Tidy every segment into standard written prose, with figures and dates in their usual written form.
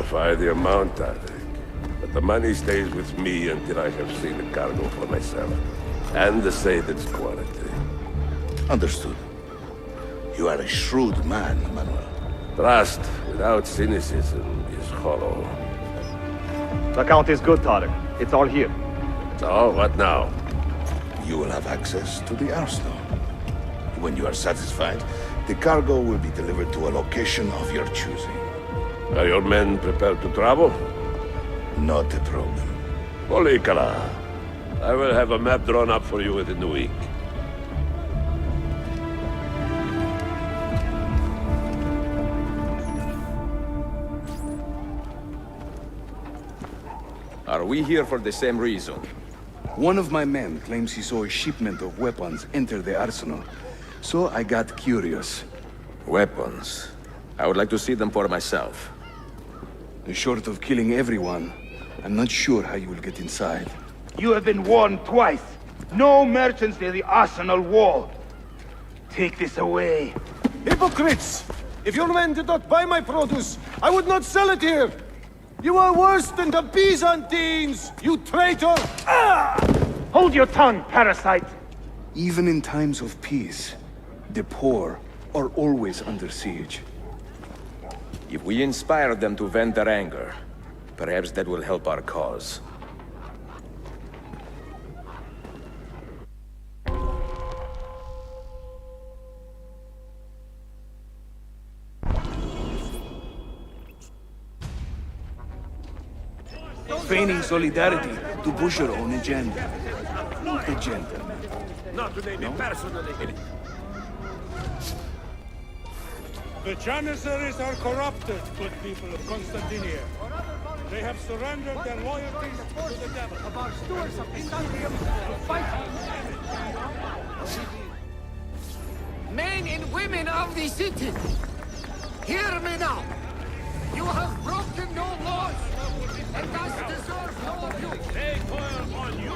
justify the amount, I think. But the money stays with me until I have seen the cargo for myself. And to say that's quality. Understood. You are a shrewd man, Manuel. Trust without cynicism is hollow. The count is good, Tarek. It's all here. So, what now? You will have access to the arsenal. When you are satisfied, the cargo will be delivered to a location of your choosing. Are your men prepared to travel? Not a problem. Polikala. I will have a map drawn up for you within the week. Are we here for the same reason? One of my men claims he saw a shipment of weapons enter the arsenal. So I got curious. Weapons. I would like to see them for myself. Short of killing everyone, I'm not sure how you will get inside. You have been warned twice. No merchants near the arsenal wall. Take this away. Hypocrites! If your men did not buy my produce, I would not sell it here! You are worse than the Byzantines, you traitor! Hold your tongue, parasite! Even in times of peace, the poor are always under siege. If we inspire them to vent their anger, perhaps that will help our cause. Feigning solidarity to push your own agenda. A gentleman. Not today, me personally. The Janissaries are corrupted, good people of Constantinia. They have surrendered their loyalties to the devil. Of our stewards of Byzantium fight. Men and women of the city, hear me now. You have broken no laws, and thus deserve no abuse. They toil on you.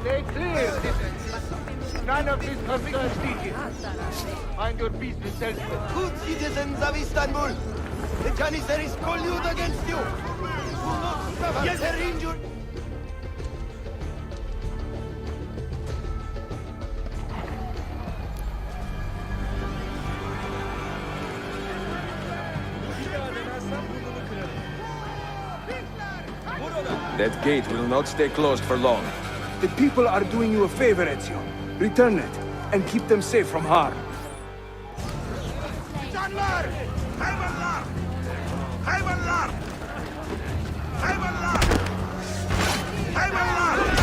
Stay clear, citizens. None of this concerns teaching. Mind your business elsewhere. Good citizens of Istanbul, the Janissaries collude against you. Do not suffer their injury. That gate will not stay closed for long. The people are doing you a favor, Ezio. Return it, and keep them safe from harm. Canlar! Hayvanlar! Hayvanlar! Hayvanlar! Hayvanlar!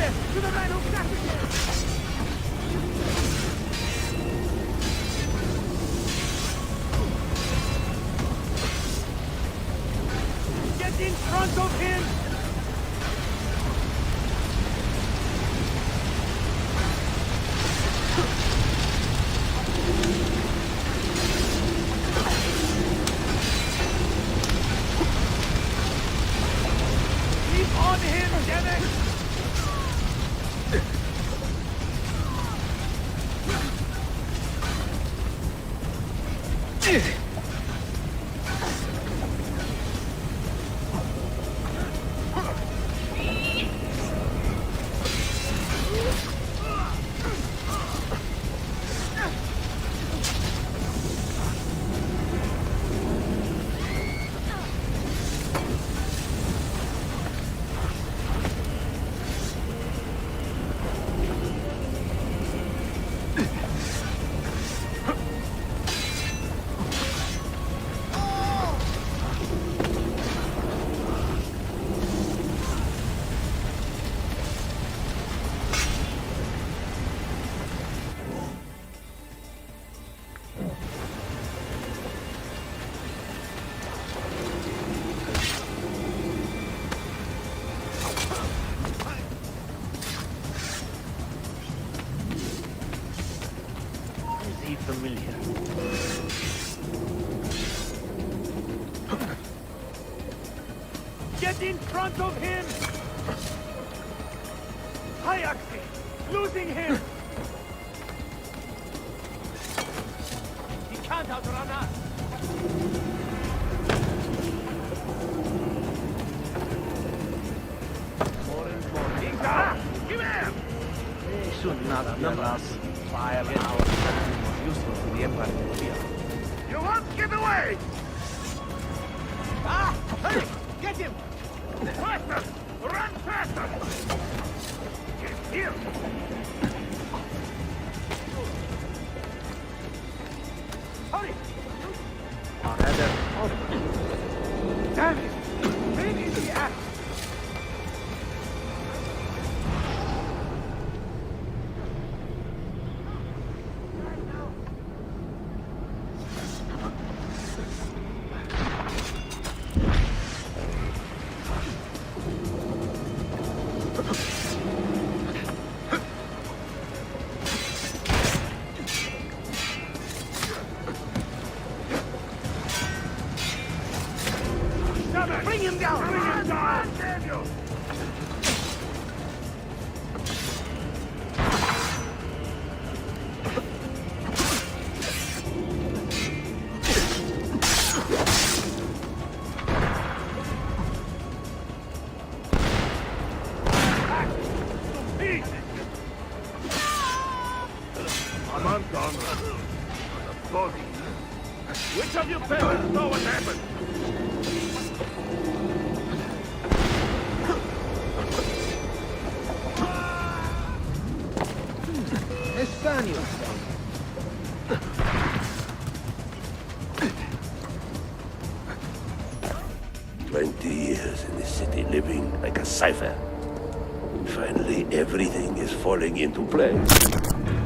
To the man who captured it! Get in front of him! Keep on him, damn it! Familiar. Get in front of him! Hayaksi! Losing him! He can't outrun us! More and more. Inga! Give him! They should not be us. Fire our time was useful to the Embark here. You won't give away! Ah! Hurry! Get him! Faster! Run faster! Get here! Hurry! Damn it! Pain in the ass! Bring him down! Bring him down! Daniel! I'm on Conrad. A body. Which of you fellas know what happened? Spaniel. 20 years in this city, living like a cipher. Finally, everything is falling into place.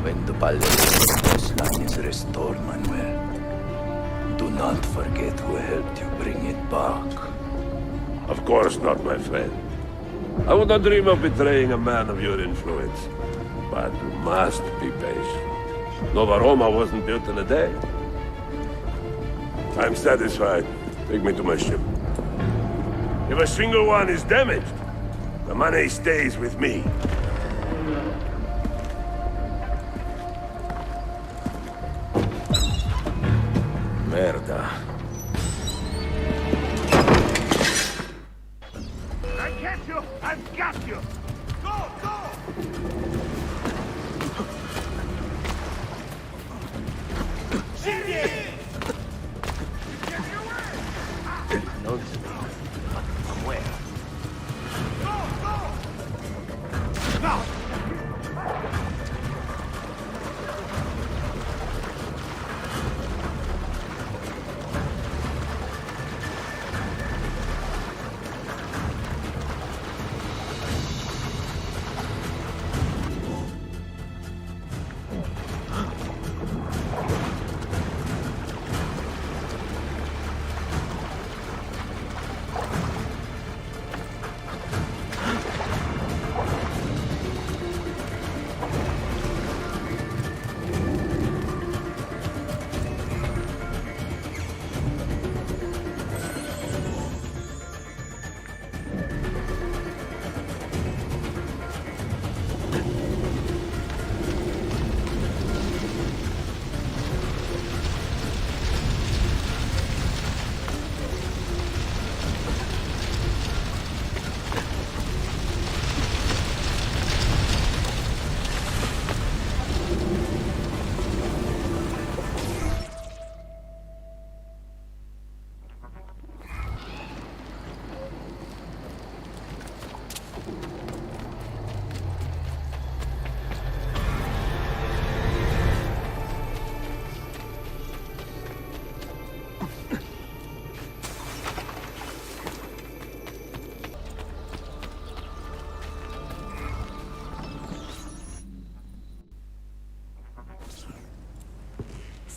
When the Palace coastline is restored, Manuel, do not forget who helped you bring it back. Of course not, my friend. I would not dream of betraying a man of your influence. But you must be patient. Nova Roma wasn't built in a day. I'm satisfied. Take me to my ship. If a single one is damaged, the money stays with me. Merda. I get you! I've got you! Go! Go!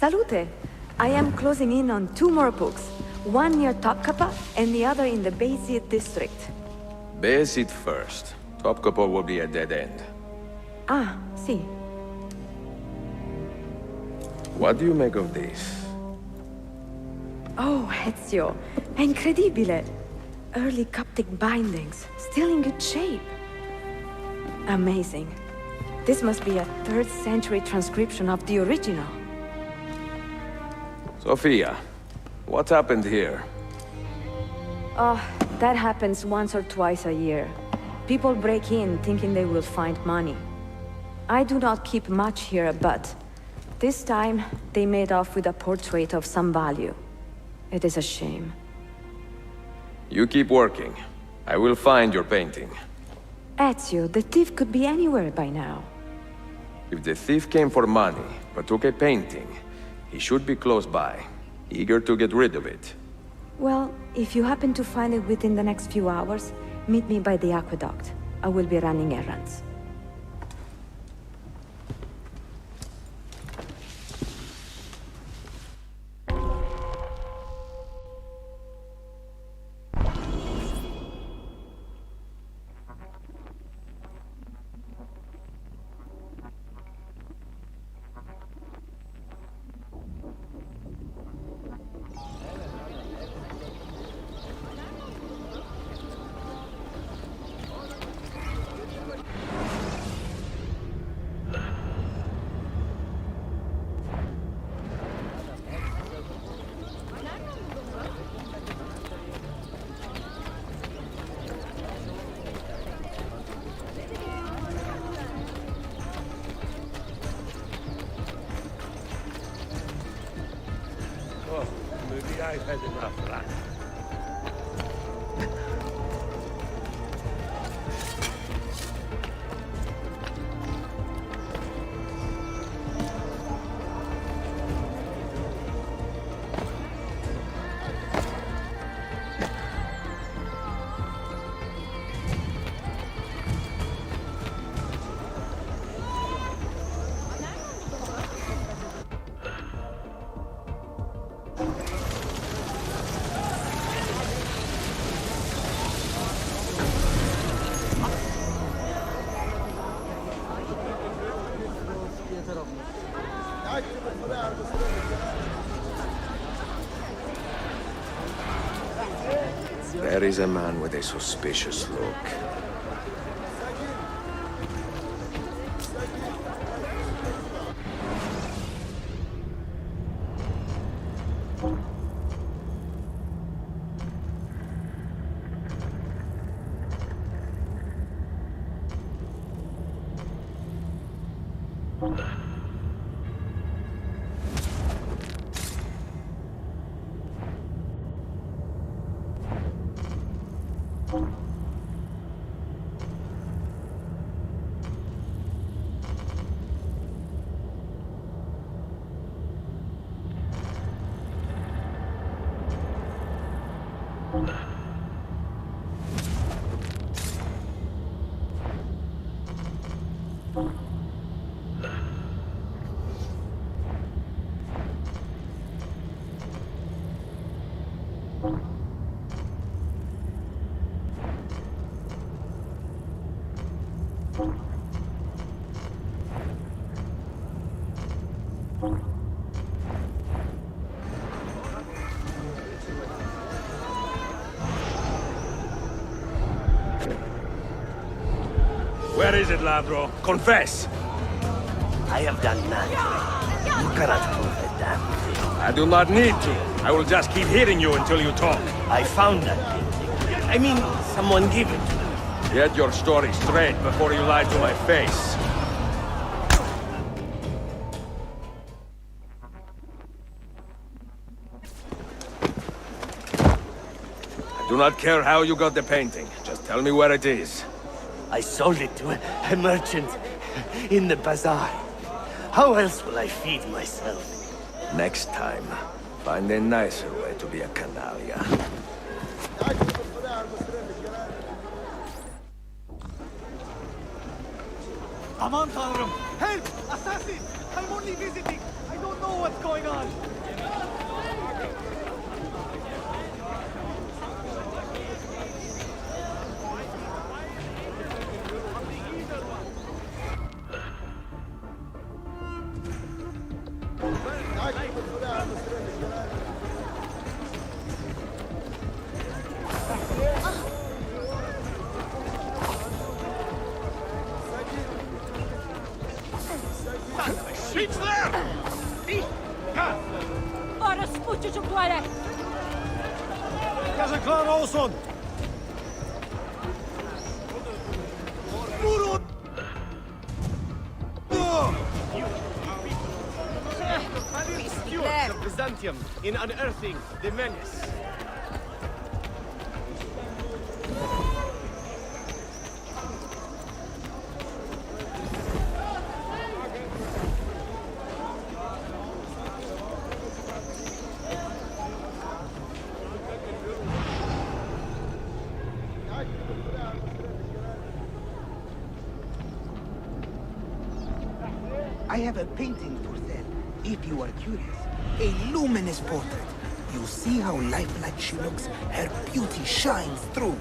Salute! I am closing in on 2 more books. One near Topkapı and the other in the Beyazıt district. Beyazıt first. Topkapı will be a dead end. Ah, see. What do you make of this? Oh, Ezio. Incredibile. Early Coptic bindings, still in good shape. Amazing. This must be a 3rd century transcription of the original. Sophia, what happened here? Oh, that happens once or twice a year. People break in thinking they will find money. I do not keep much here, but this time they made off with a portrait of some value. It is a shame. You keep working. I will find your painting. Ezio, the thief could be anywhere by now. If the thief came for money, but took a painting, he should be close by, eager to get rid of it. Well, if you happen to find it within the next few hours, meet me by the aqueduct. I will be running errands. Oh, maybe I've had enough run. There is a man with a suspicious look. Where is it, Ladro? Confess! I have done nothing. You cannot prove a damn thing. I do not need to. I will just keep hitting you until you talk. I found that painting. I mean, someone gave it to me. Get your story straight before you lie to my face. I do not care how you got the painting. Just tell me where it is. I sold it to a merchant in the bazaar. How else will I feed myself? Next time, find a nicer way to be a canaglia. Aman Tanrım! Help! Assassin! I'm only visiting! I don't know know what's going on! She's there! Ora spuccio ciucquare! Casa klar olsun! Vurun! There. Of Byzantium in unearthing the menace. I have a painting for sale, if you are curious. A luminous portrait. You see how lifelike she looks? Her beauty shines through.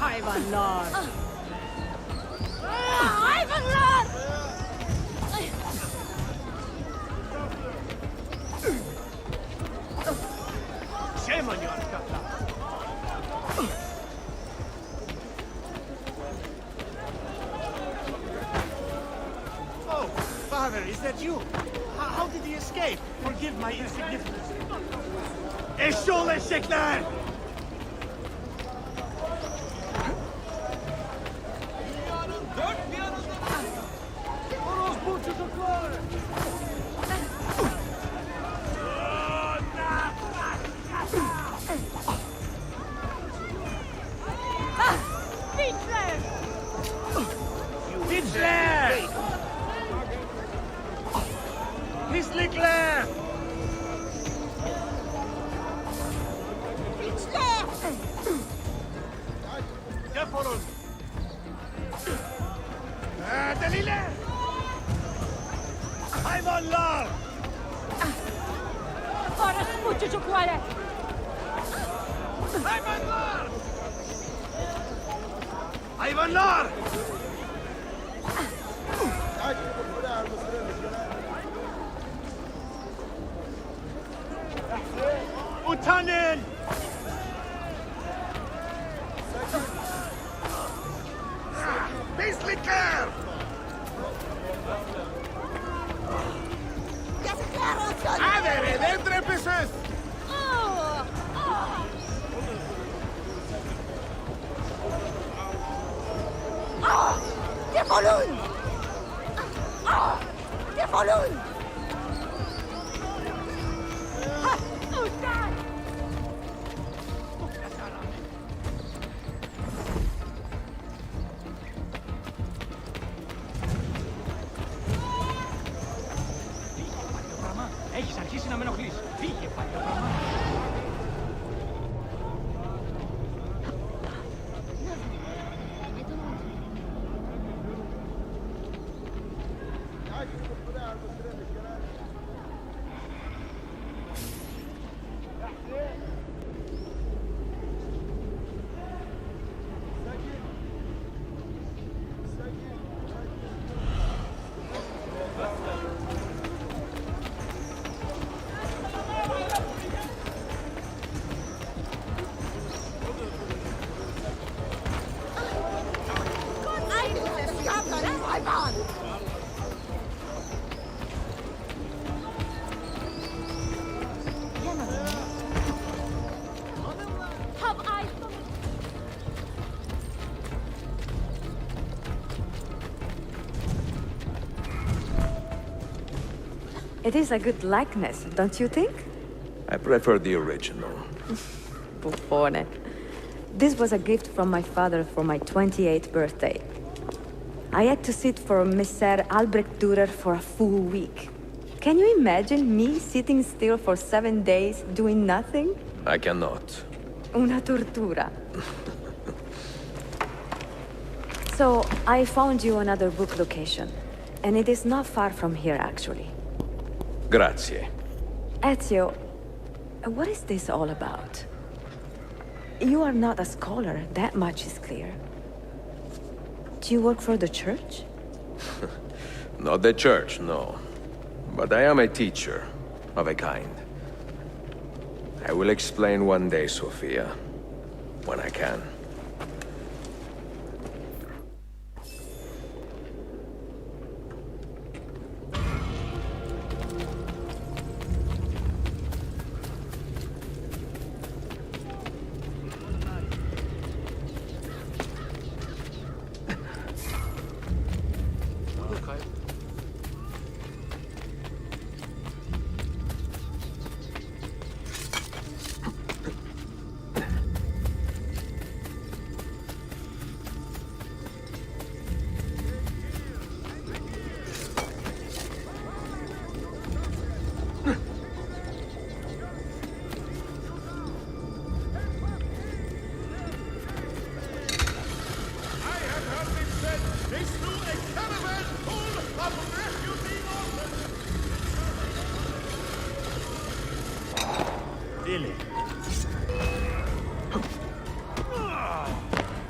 Hayvanlar! Hayvanlar! Shame on you, Arkata! Oh, father, is that you? How did he escape? Forgive my insignificance. Eşşoğlu eşekler! Orospu çocuklar! Bitler! Bitler! Pislikler! Bitler! Defolun! Deliler! Hayvanlar! Ora spuccio ciucquare! Hayvanlar! Hayvanlar! Utanın! Pislikler! Yazıklar olsun! Adere, dentro pisos! Oh! Oh! Ah! Defolun! Ah! Defolun! Ha! Utan! Έχεις αρχίσει να με ενοχλείς. Φύγε, παλιό. It is a good likeness, don't you think? I prefer the original. Buffone. This was a gift from my father for my 28th birthday. I had to sit for Messer Albrecht Dürer for a full week. Can you imagine me sitting still for 7 days, doing nothing? I cannot. Una tortura. So, I found you another book location. And it is not far from here, actually. Grazie. Ezio, what is this all about? You are not a scholar, that much is clear. Do you work for the church? Not the church, no. But I am a teacher, of a kind. I will explain one day, Sophia. When I can.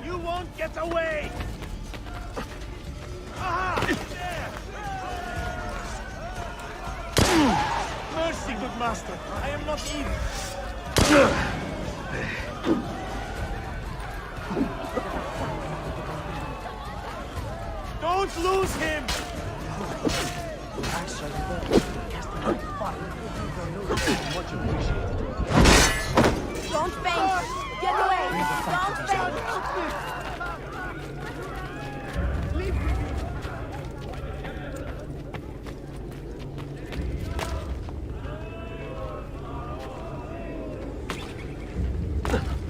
You won't get away! Aha! There! Mercy, good master. I am not evil. Don't lose him! Don't faint! Get away! Don't faint!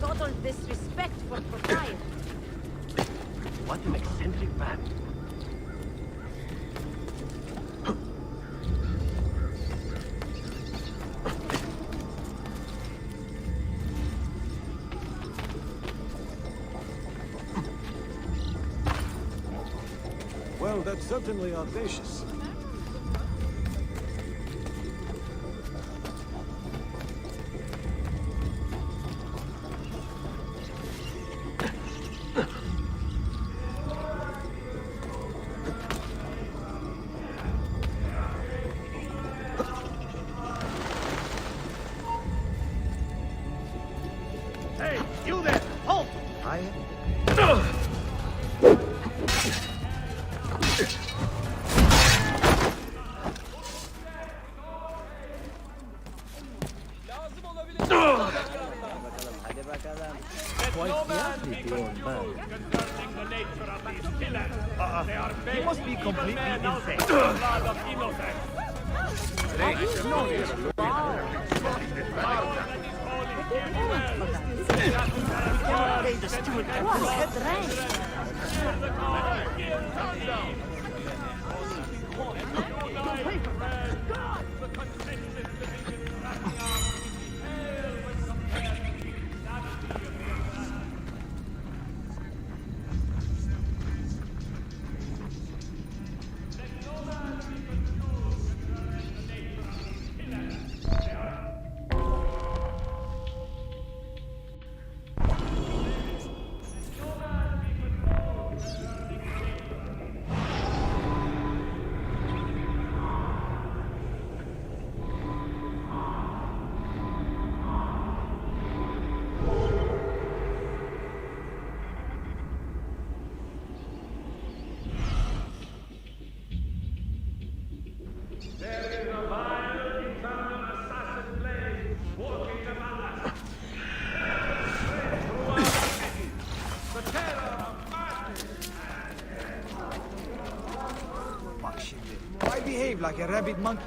Total disrespect for propriety. What an eccentric man. Well, that's certainly audacious. Hey, you there! Halt! I He must be completely insane. Pay the steward What? Head rank. I behave like a rabid monkey.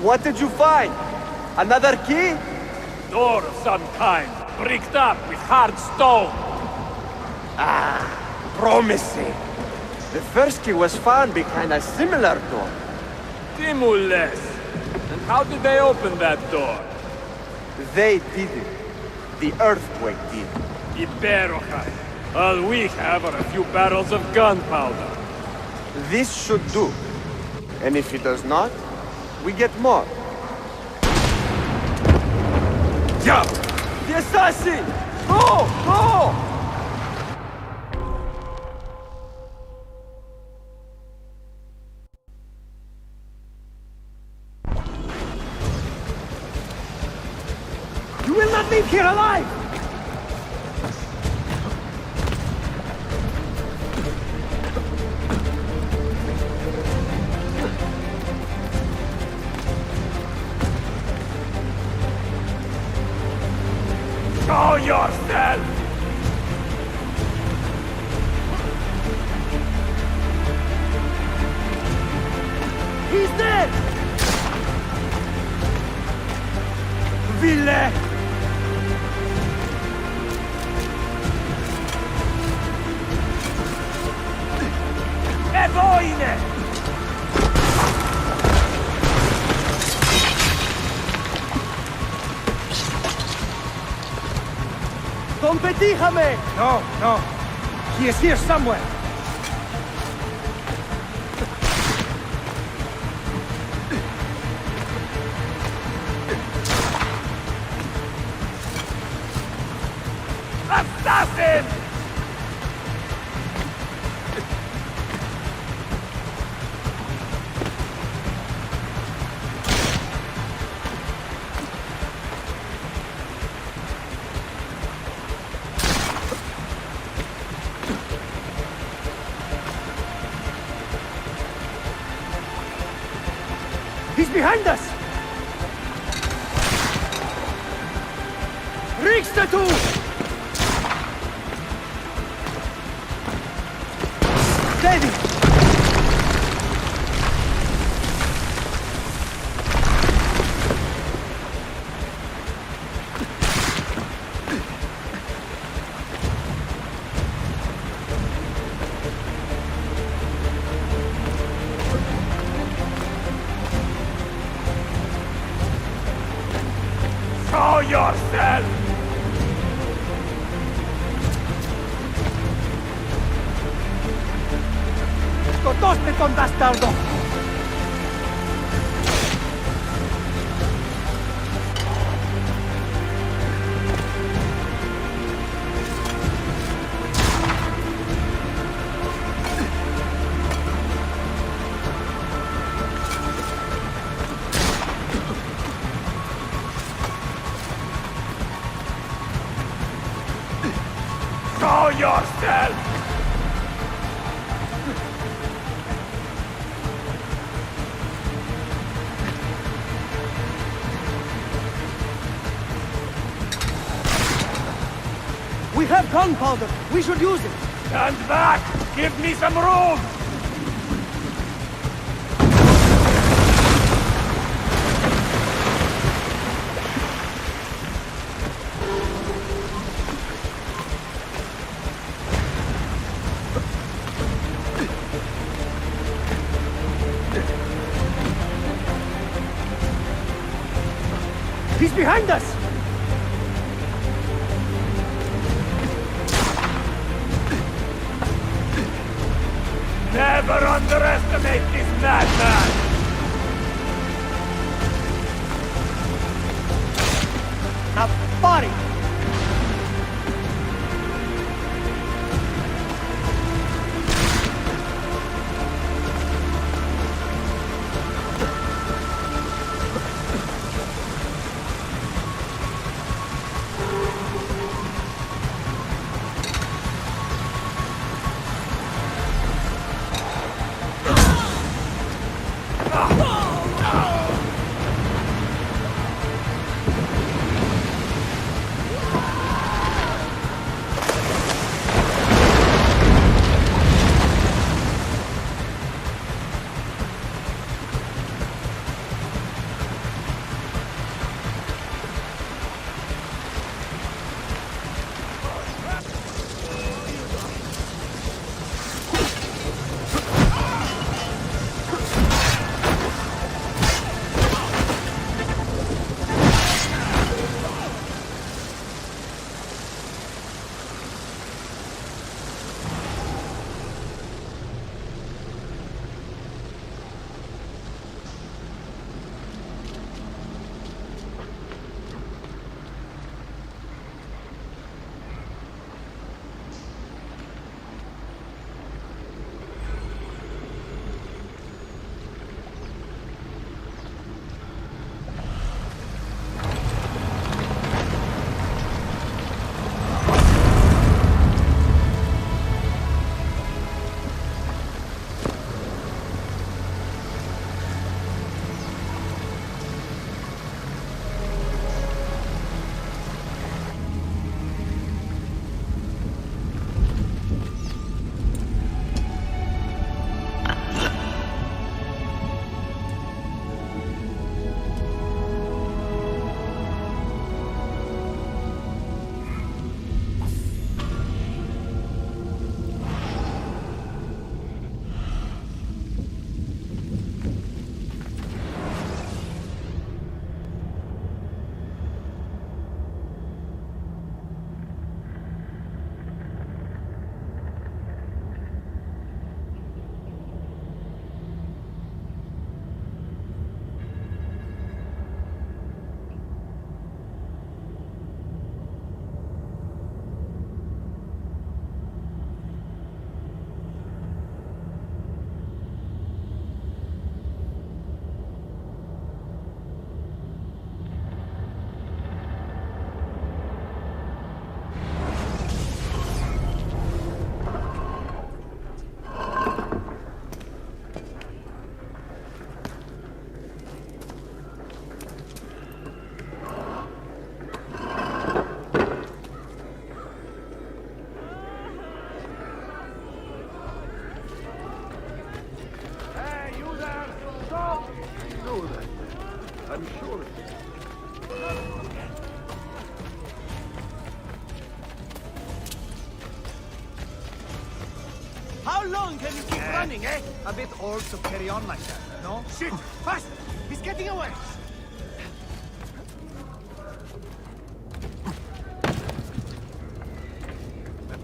What did you find? Another key? Door of some kind, bricked up with hard stone. Ah, promising. The first key was found behind a similar door. Tumultuous. And how did they open that door? They didn't. The earthquake did. Immerse. All we have are a few barrels of gunpowder. This should do. And if it does not, we get more. Yeah! The assassin! Go! Go! You will not leave here alive! Show yourself! He's dead! Ville! Evoine! Competijame! No, no. He is here somewhere. Assassin! He's behind us! Riksdatu! Steady! Show yourself! ¡Scotoste con bastardo! Show yourself! We have gunpowder! We should use it! Stand back! Give me some room! He's behind us! Never underestimate this madman! A body! I'm sure. How long can you keep running, eh? A bit old to carry on like that, no? Shit! Fast! He's getting away!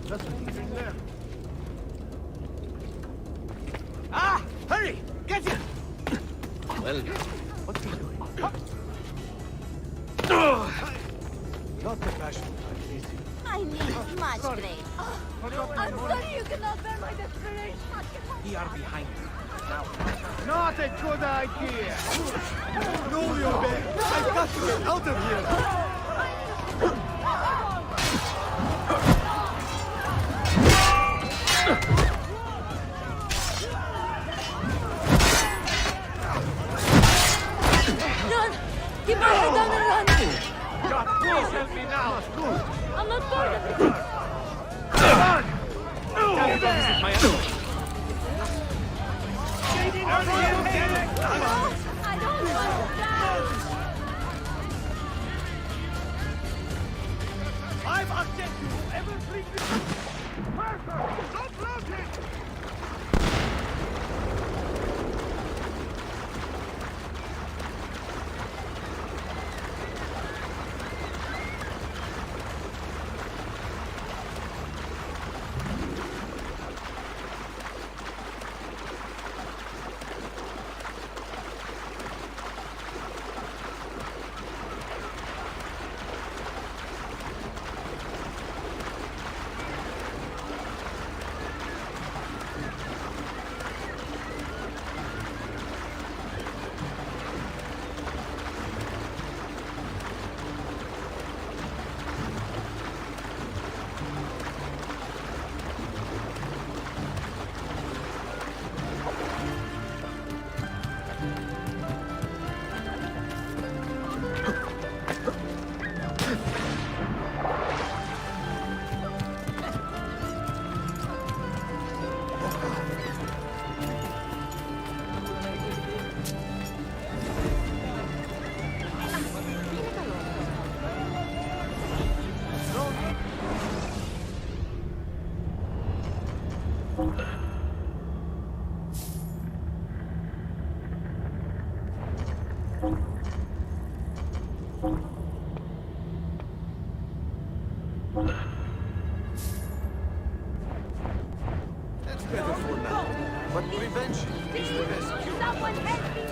That's what he's in there. Ah! Hurry! Get him! Well, What's he doing? Not the passion type, is he? I need much grace. I'm sorry you cannot bear my desperation. We are behind you. Now. Not a good idea! No, you're back! I've got to get out of here! Run! Keep your head down and run! God, please help me now! I'm not part of it! Run! Time to go visit my uncle. I don't want to die! I've upset you! Ever bring me... Parker! Stop blocking! That's better for now. But prevention is the best cure. Someone help me!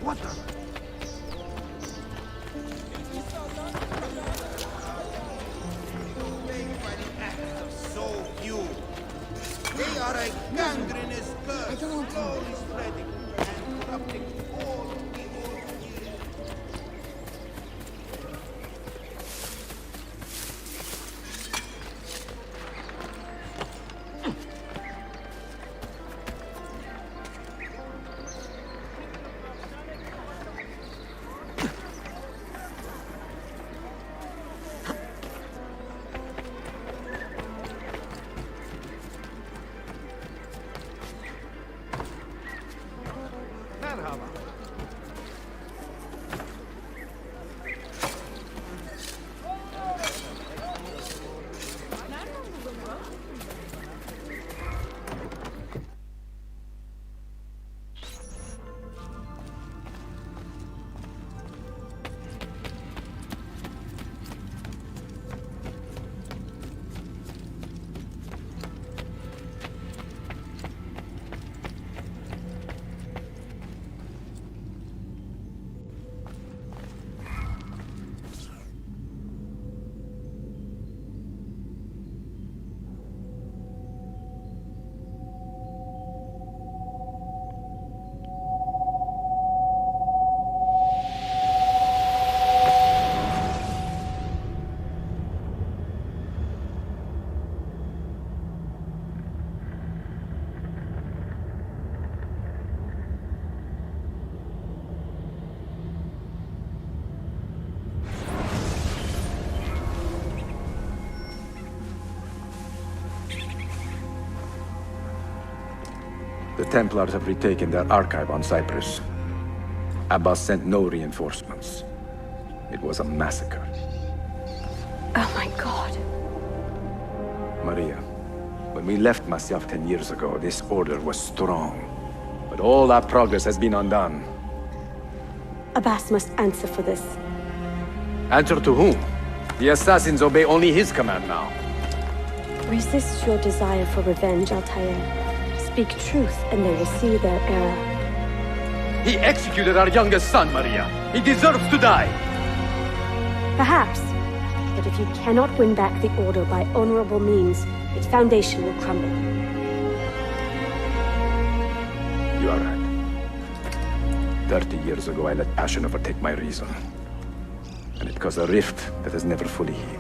What the? so few. They are a gangrenous curse, slowly spreading and corrupting all the old years. Merhaba. The Templars have retaken their archive on Cyprus. Abbas sent no reinforcements. It was a massacre. Oh my god. Maria, when we left Masyaf 10 years ago, this order was strong. But all our progress has been undone. Abbas must answer for this. Answer to whom? The assassins obey only his command now. Resist your desire for revenge, Altair. Speak truth, and they will see their error. He executed our youngest son, Maria. He deserves to die. Perhaps. But if you cannot win back the Order by honorable means, its foundation will crumble. You are right. 30 years ago, I let passion overtake my reason. And it caused a rift that has never fully healed.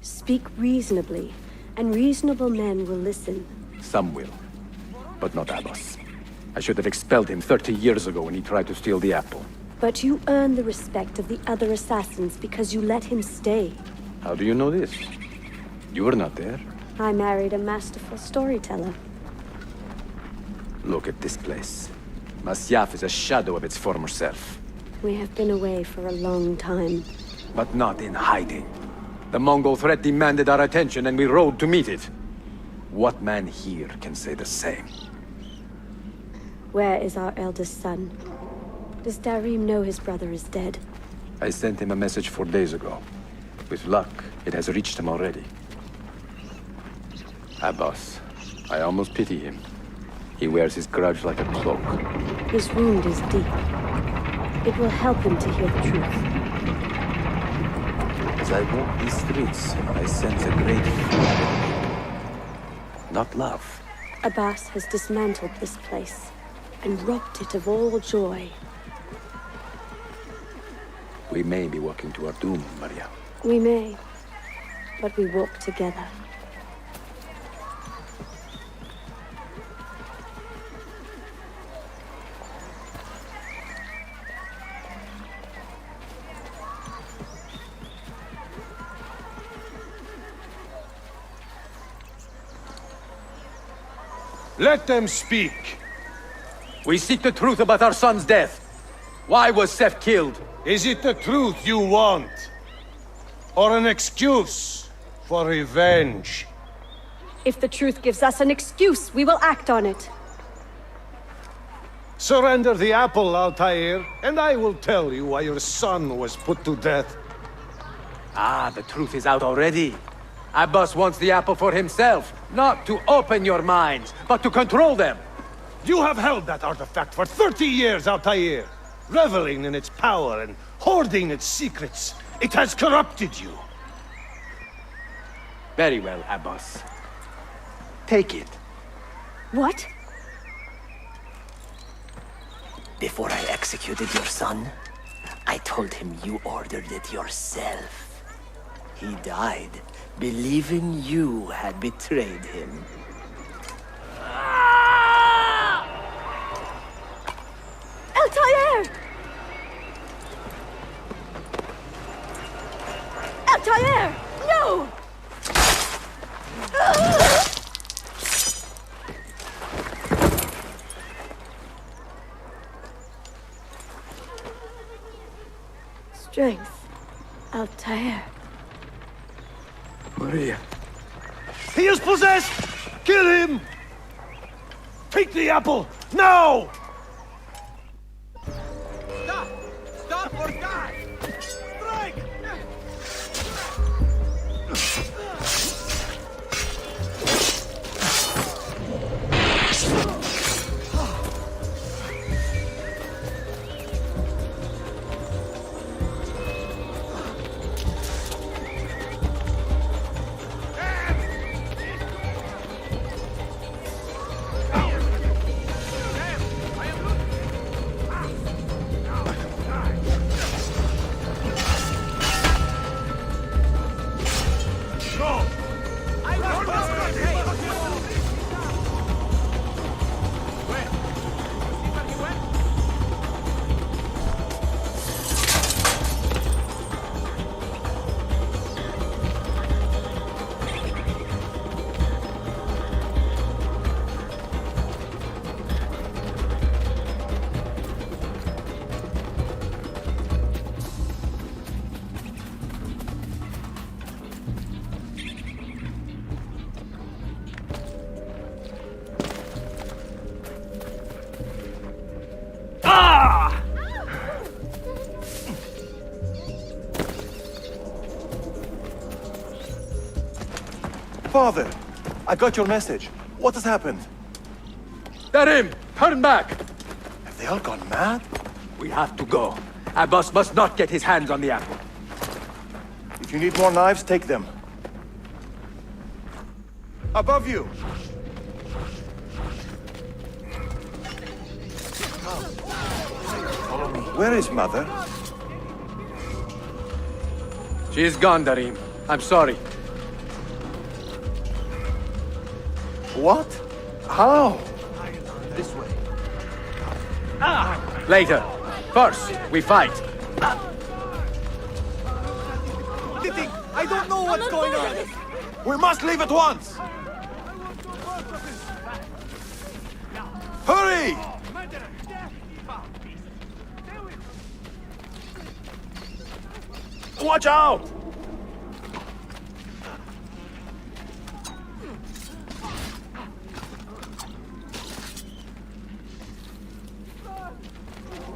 Speak reasonably, and reasonable men will listen. Some will, but not Abbas. I should have expelled him 30 years ago when he tried to steal the apple. But you earn the respect of the other assassins because you let him stay. How do you know this? You were not there. I married a masterful storyteller. Look at this place. Masyaf is a shadow of its former self. We have been away for a long time. But not in hiding. The Mongol threat demanded our attention and we rode to meet it. What man here can say the same? Where is our eldest son? Does Darim know his brother is dead? I sent him a message 4 days ago. With luck, it has reached him already. Abbas, I almost pity him. He wears his grudge like a cloak. His wound is deep. It will help him to hear the truth. As I walk these streets, I sense a great fear. Not love. Abbas has dismantled this place and robbed it of all joy. We may be walking to our doom, Maria. We may, but we walk together. Let them speak. We seek the truth about our son's death. Why was Seth killed? Is it the truth you want? Or an excuse for revenge? If the truth gives us an excuse, we will act on it. Surrender the apple, Altair, and I will tell you why your son was put to death. Ah, the truth is out already. Abbas wants the apple for himself, not to open your minds, but to control them. You have held that artifact for 30 years, Altair, reveling in its power and hoarding its secrets. It has corrupted you. Very well, Abbas. Take it. What? Before I executed your son, I told him you ordered it yourself. He died, believing you had betrayed him. Altair! Altair! No! Strength. Altair. Maria. He is possessed! Kill him! Take the apple, now! Stop! Stop or die! Strike! Father, I got your message. What has happened? Darim, turn back! Have they all gone mad? We have to go. Abbas must not get his hands on the apple. If you need more knives, take them. Above you! Where is Mother? She is gone, Darim. I'm sorry. What? How? This way. Later. First, we fight. I don't know what's going on! We must leave at once! Hurry! Watch out!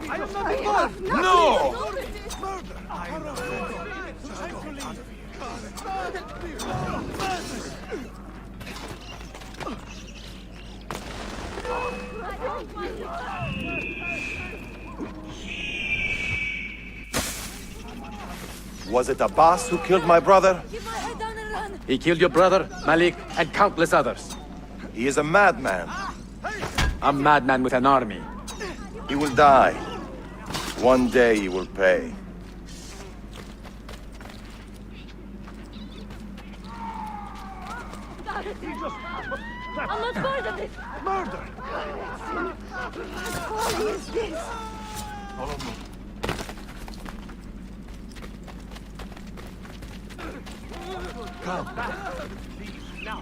I am not involved! No! Was it Abbas who killed my brother? He killed your brother, Malik, and countless others. He is a madman. A madman with an army. He will die. One day he will pay. I'm not part of it! Murder! What is this? Follow me. Come. Now.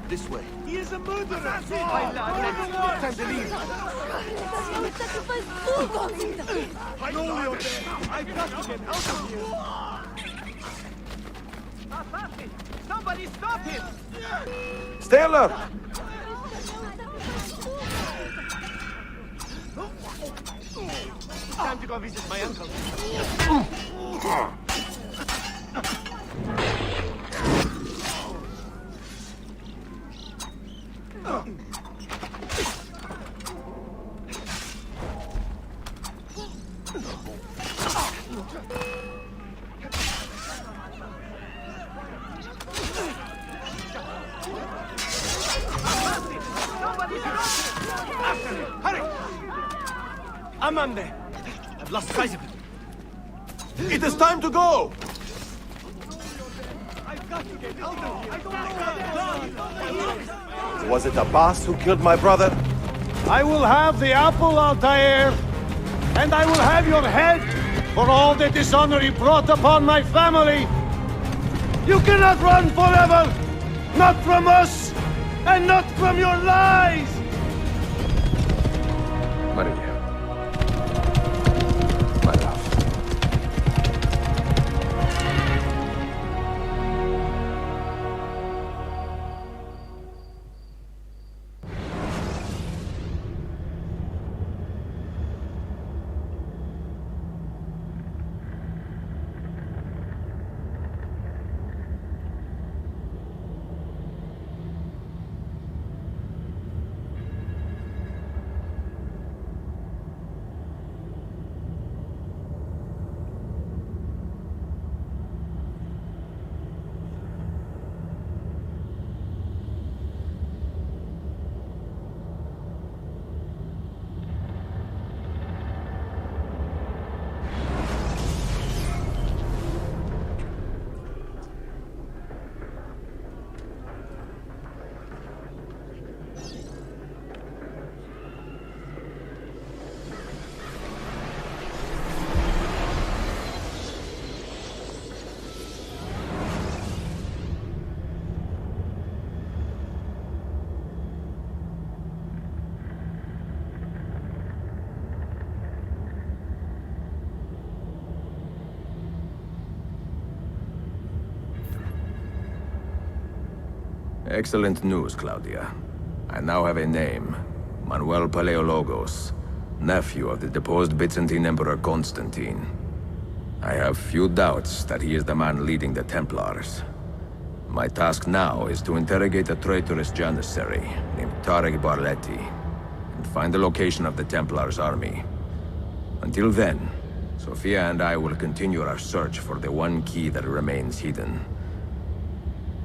This way. He is a murderer! Time to leave. You sacrificed two gods in the pit! I know you're there! I've got to get out of here! Somebody stop him! Stay alert! Time to go visit my uncle. Hurry! Amande! I've lost sight of him. It is time to go! I've got to get out of here! I don't know. Was it Abbas who killed my brother? I will have the apple, Altair, and I will have your head for all the dishonor you brought upon my family. You cannot run forever! Not from us, and not from your lies! Maria. My love. Excellent news, Claudia. I now have a name. Manuel Paleologos, nephew of the deposed Byzantine Emperor Constantine. I have few doubts that he is the man leading the Templars. My task now is to interrogate a traitorous janissary named Tarek Barletti and find the location of the Templars' army. Until then, Sophia and I will continue our search for the one key that remains hidden.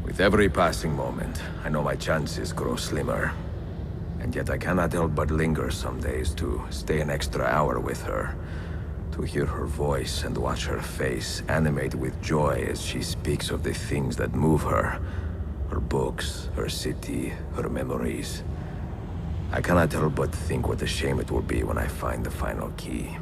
With every passing moment, I know my chances grow slimmer. And yet I cannot help but linger some days to stay an extra hour with her. To hear her voice and watch her face animate with joy as she speaks of the things that move her. Her books, her city, her memories. I cannot help but think what a shame it will be when I find the final key.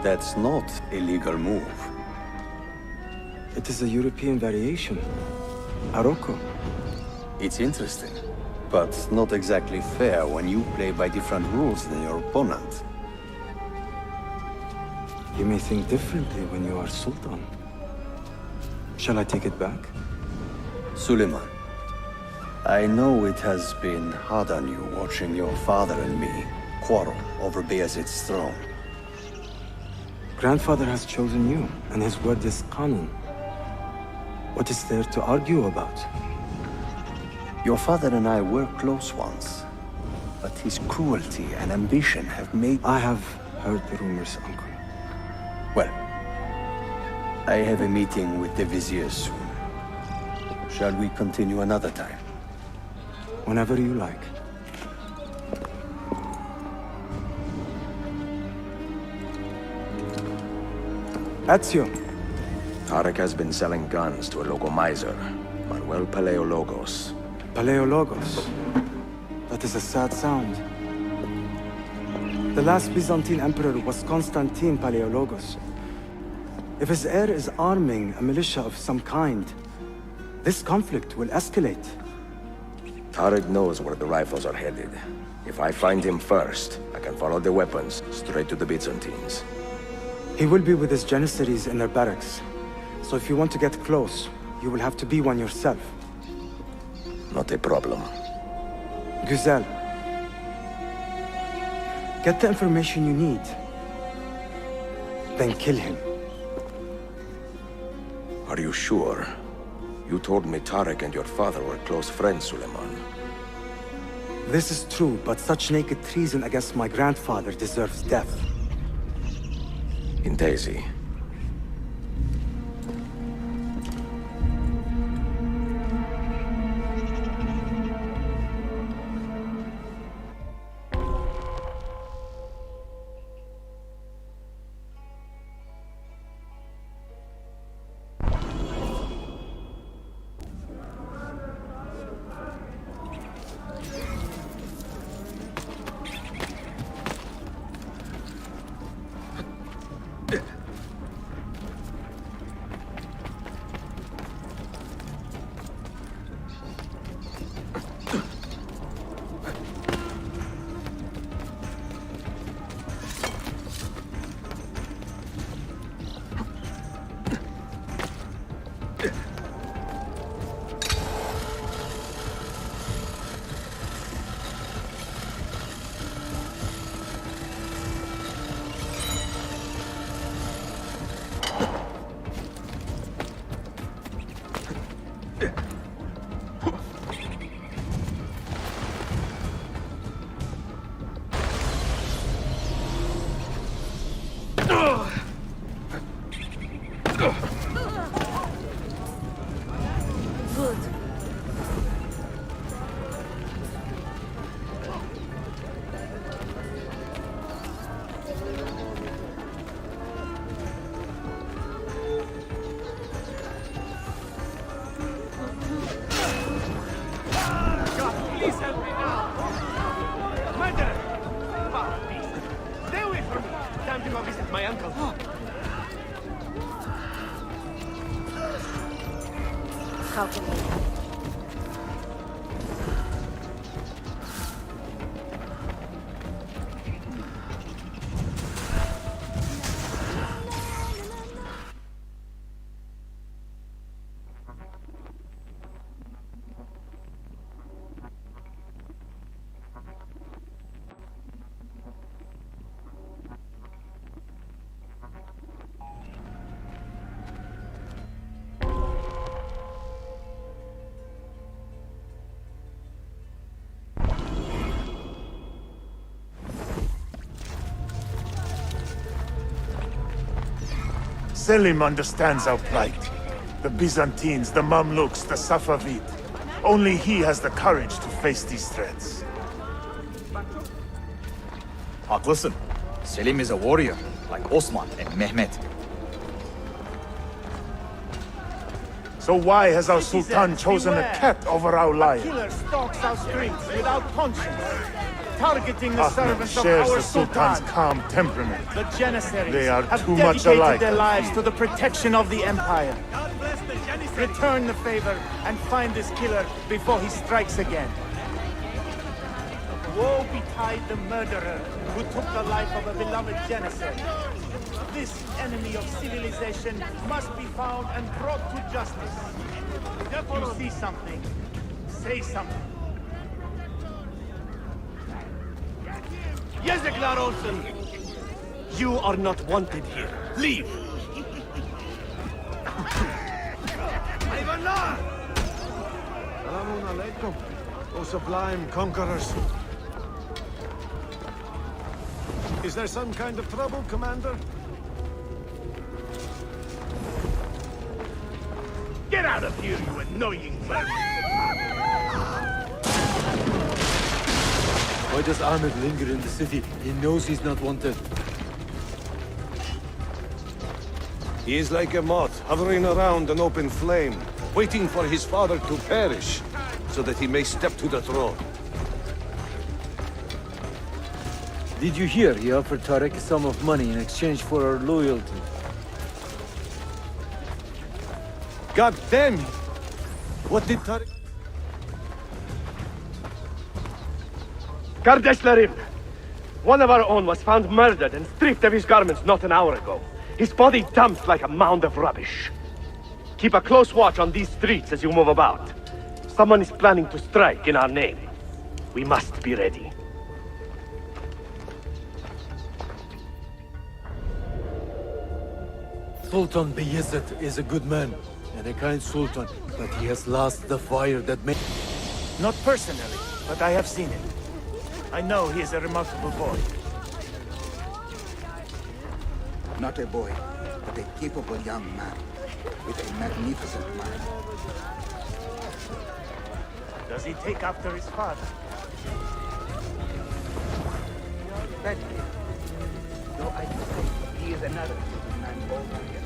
That's not a legal move. It is a European variation. Aroko. It's interesting, but not exactly fair when you play by different rules than your opponent. You may think differently when you are Sultan. Shall I take it back? Suleiman, I know it has been hard on you watching your father and me quarrel over Bayezid's throne. Grandfather has chosen you, and his word is Qanun. What is there to argue about? Your father and I were close once, but his cruelty and ambition have made... I have heard the rumors, Uncle. Well, I have a meeting with the Vizier soon. Shall we continue another time? Whenever you like. Ezio. Tarek has been selling guns to a local miser, Manuel Paleologos. Paleologos? That is a sad sound. The last Byzantine emperor was Constantine Paleologos. If his heir is arming a militia of some kind, this conflict will escalate. Tarek knows where the rifles are headed. If I find him first, I can follow the weapons straight to the Byzantines. He will be with his janissaries in their barracks. So if you want to get close, you will have to be one yourself. Not a problem. Güzel. Get the information you need. Then kill him. Are you sure? You told me Tarek and your father were close friends, Suleiman. This is true, but such naked treason against my grandfather deserves death. In Daisy. to go visit my uncle. How can we help? Selim understands our plight. The Byzantines, the Mamluks, the Safavid. Only he has the courage to face these threats. Haklısın. Selim is a warrior, like Osman and Mehmet. So why has our Sultan chosen a cat over our lion? Killer stalks our streets without conscience, targeting the Ahmed servants of shares our the Sultan's Sultan. calm temperament. The Janissaries They are have too much dedicated alike. their lives to the protection of the Empire. Return the favor and find this killer before he strikes again. Woe betide the murderer who took the life of a beloved Janissary. This enemy of civilization must be found and brought to justice. If you see something, say something. Yezeglar Olsen! You are not wanted here. Leave! Salamun alaikum, O sublime conquerors. Is there some kind of trouble, Commander? Get out of here, you annoying vermin! Why does Ahmed linger in the city? He knows he's not wanted. He is like a moth hovering around an open flame, waiting for his father to perish, so that he may step to the throne. Did you hear he offered Tarek a sum of money in exchange for our loyalty? God damn it! What did Tarek... Kardeşlerim! One of our own was found murdered and stripped of his garments not an hour ago. His body dumped like a mound of rubbish. Keep a close watch on these streets as you move about. Someone is planning to strike in our name. We must be ready. Sultan Bayezid is a good man and a kind sultan, but he has lost the fire that made... Not personally, but I have seen it. I know he is a remarkable boy. Not a boy, but a capable young man with a magnificent mind. Does he take after his father? Badly. Though I suspect he is another man older yet.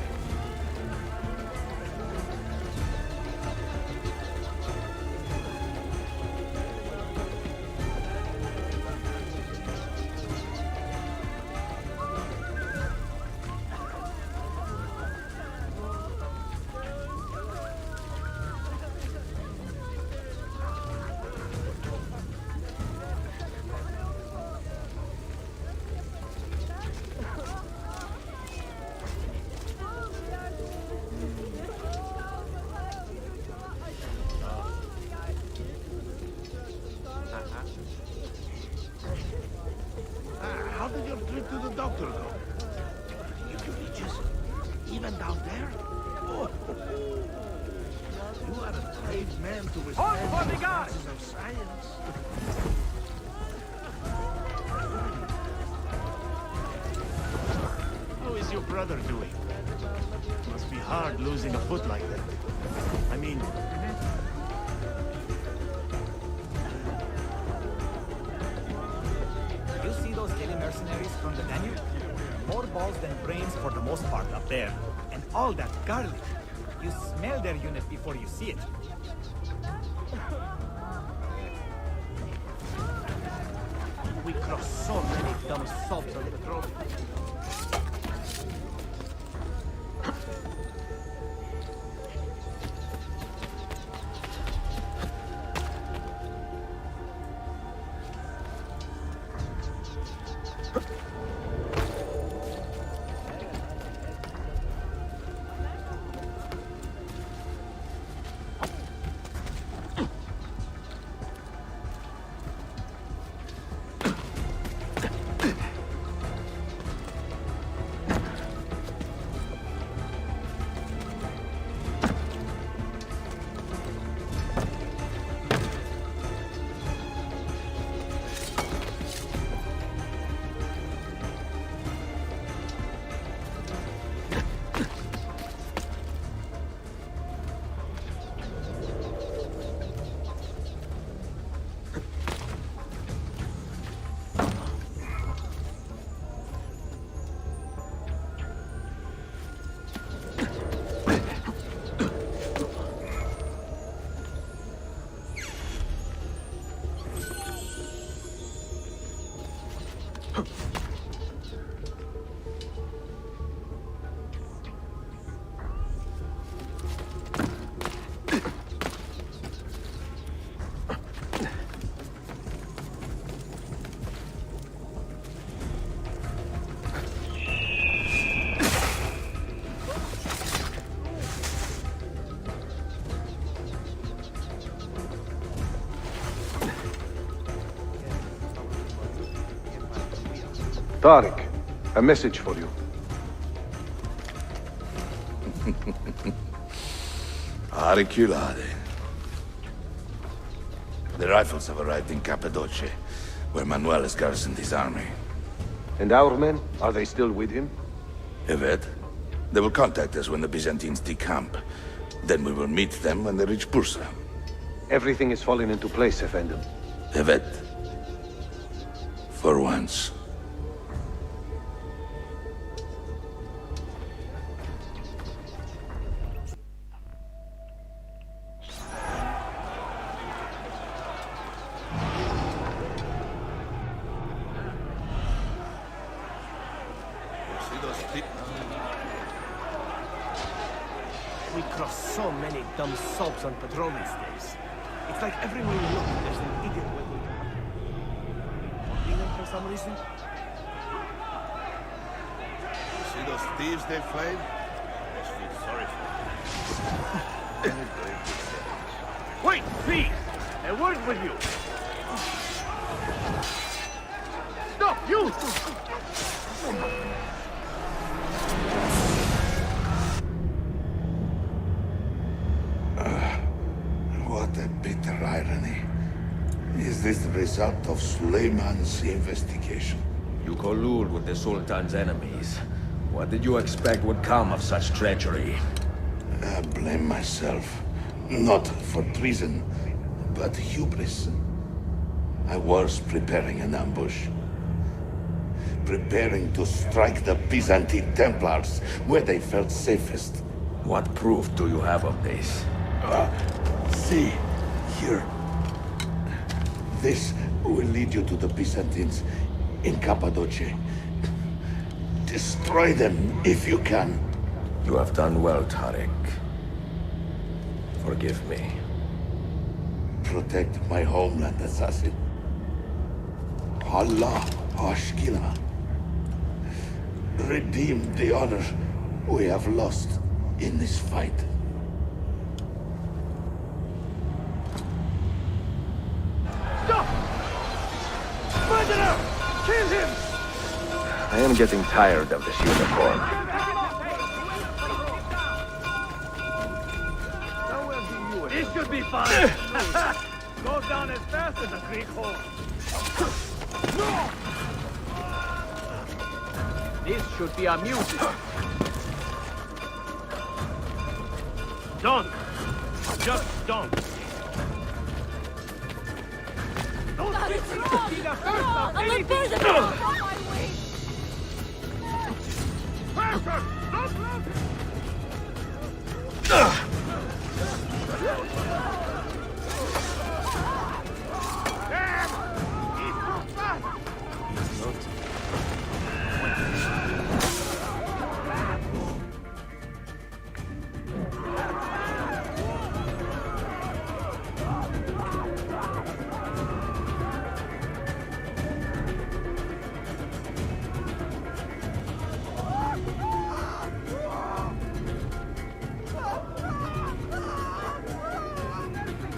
How did your trip to the doctor go? You can reach us? Even down there? Oh. You are a brave man to withstand the advances of science. How is your brother doing? Must be hard losing a foot like that. I mean... You see those Kelly mercenaries from the Danube? More balls than brains for the most part up there. And all that garlic. You smell their unit before you see it. We cross so many dumb salts on the road. Tariq, a message for you. Auriculade. The rifles have arrived in Cappadocia, where Manuel has garrisoned his army. And our men? Are they still with him? Evet. They will contact us when the Byzantines decamp. Then we will meet them when they reach Bursa. Everything is falling into place, Effendim. Evet. For once. We cross so many dumb soaps on patrol these days. It's like everywhere you look, there's an idiot waiting to happen. Walking them for some reason? You see those thieves they flayed? I just feel sorry for them. Wait, please! A word with you! Stop, you! What a bitter irony. Is this the result of Suleiman's investigation? You collude with the Sultan's enemies. What did you expect would come of such treachery? I blame myself. Not for treason, but hubris. I was preparing an ambush. Preparing to strike the Byzantine Templars where they felt safest. What proof do you have of this? See, here. This will lead you to the Byzantines in Cappadocia. Destroy them if you can. You have done well, Tariq. Forgive me. Protect my homeland, assassin. Allah Ashkila. Redeem the honor we have lost in this fight. Stop! Murderer! Kill him! I am getting tired of this uniform. This should be fine. Goes down as fast as a Greek horse. This should be amusing. Don't. Just don't. God, it's wrong! Wrong! I'm a person! On my way!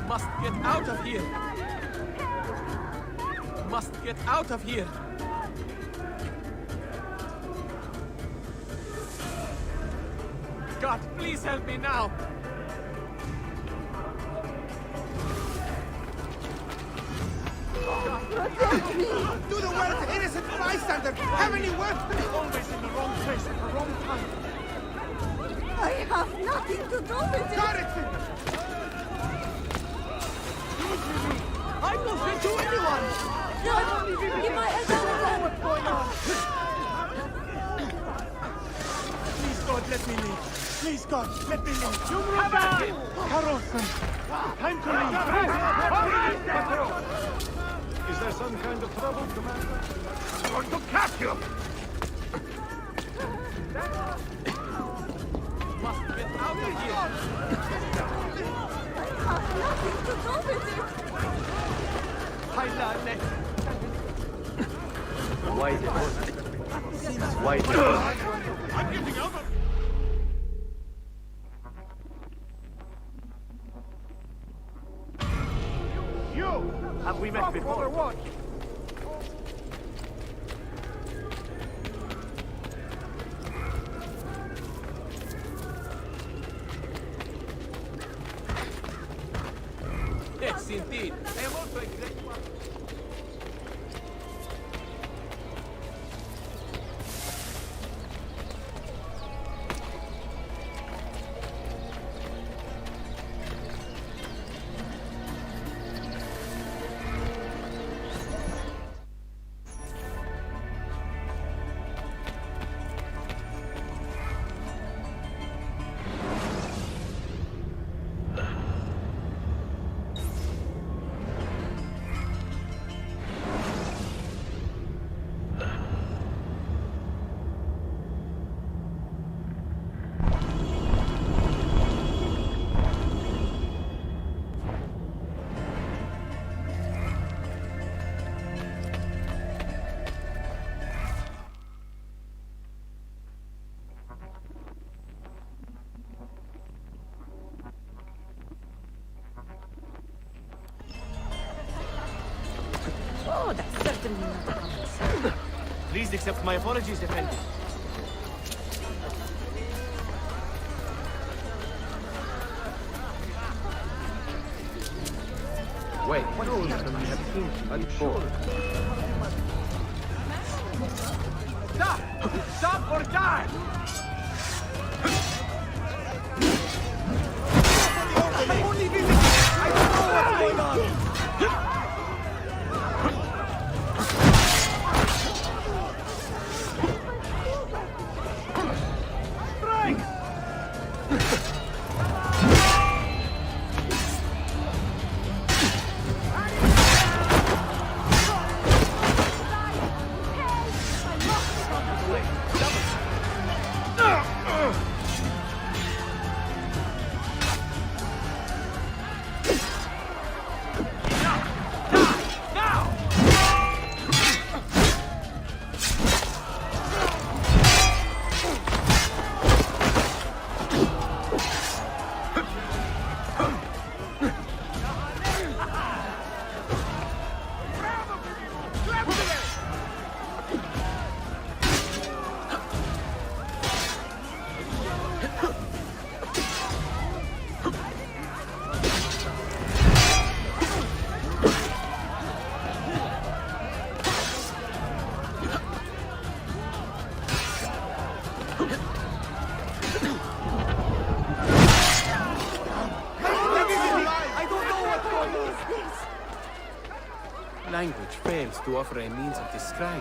Must get out of here! Must get out of here! God, please help me now! Do the work to innocent bystander! Haven't you worked? Always in the wrong place at the wrong time. I have nothing to do with it! I will say to anyone! No! Give my head down! What's going on? Please, God, let me leave. Please, God, let me leave. Carlson! Time to leave! Is there some kind of trouble, Commander? I'm going to catch you! Must get out of here! I have nothing to do with it! Why is it? Why is it? I'm getting out of... You! Have we met before? Yes, indeed. I am also a great one. Oh, that's certainly not a common sense. Please accept my apologies, Effendi. Wait, what rules can we have seen before? Stop! Stop or die! I'm only visiting! I don't know what's going on! Language fails to offer a means of describing.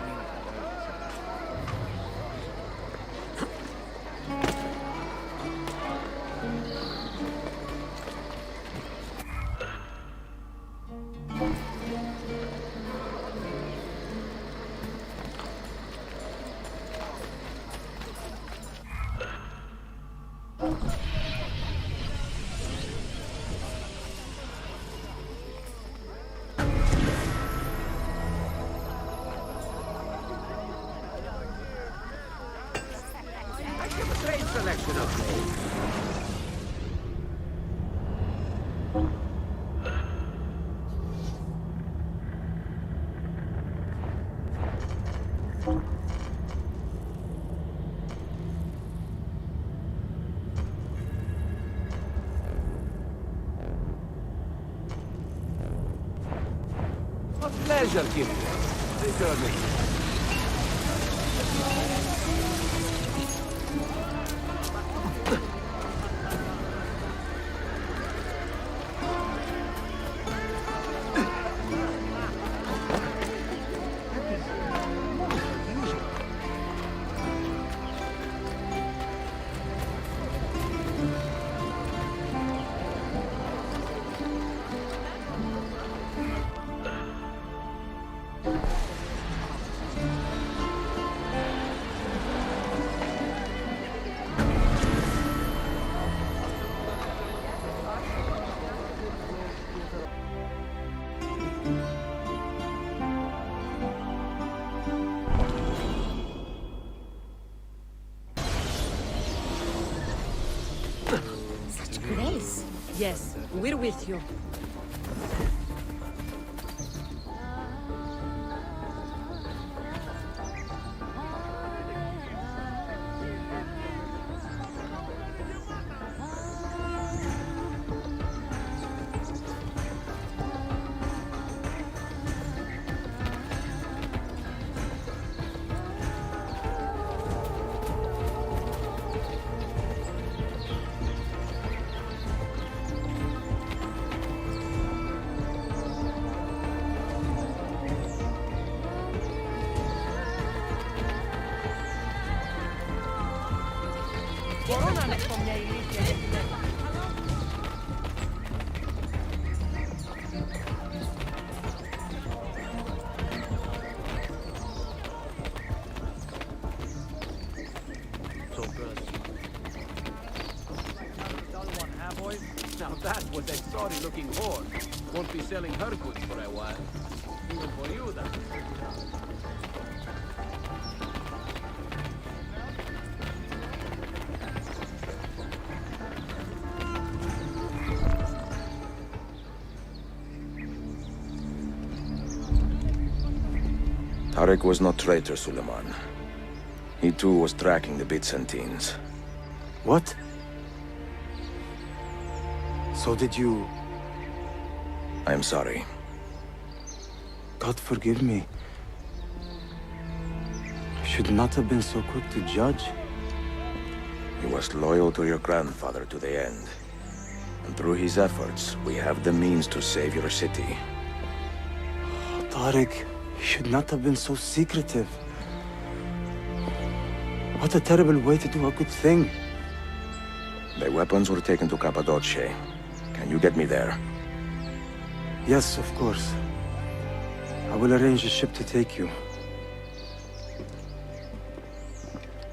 Selection of things. A pleasure, Kim. Return me. Such grace. Yes, we're with you. So good. Boys? Now that was a sorry-looking whore. Won't be selling her goods for a while. Even for you, that is. Tarek was no traitor, Suleiman. He too was tracking the Byzantines. What? So did you... I am sorry. God forgive me. I should not have been so quick to judge. He was loyal to your grandfather to the end. And through his efforts, we have the means to save your city. Tariq, you should not have been so secretive. What a terrible way to do a good thing. The weapons were taken to Cappadocia. Can you get me there? Yes, of course. I will arrange a ship to take you.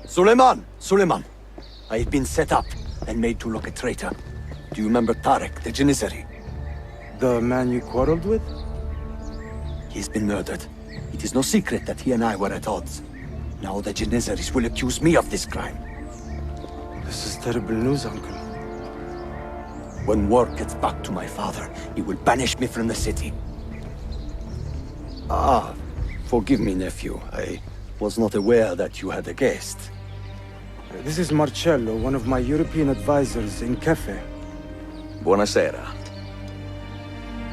Suleiman! Suleiman! I've been set up and made to look a traitor. Do you remember Tarek, the Janissary? The man you quarreled with? He's been murdered. It is no secret that he and I were at odds. Now the Janissaries will accuse me of this crime. This is terrible news, Uncle. When word gets back to my father, he will banish me from the city. Ah, forgive me, nephew. I was not aware that you had a guest. This is Marcello, one of my European advisors in Cafe. Buonasera.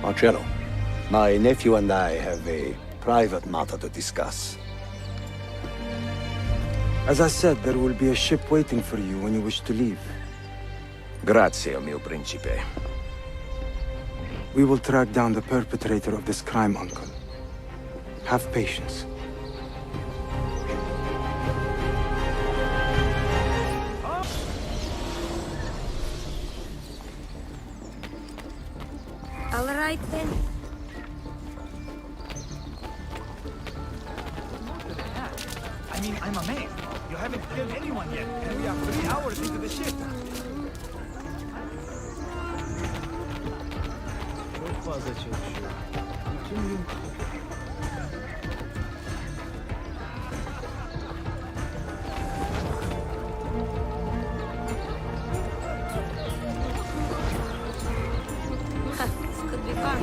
Marcello, my nephew and I have a private matter to discuss. As I said, there will be a ship waiting for you when you wish to leave. Grazie, mio principe. We will track down the perpetrator of this crime, Uncle. Have patience. All right then. I mean, I'm amazed. You haven't killed anyone yet, and we are 3 hours into the ship. Çok fazla çalışıyor. Bütün gün... This could be fun.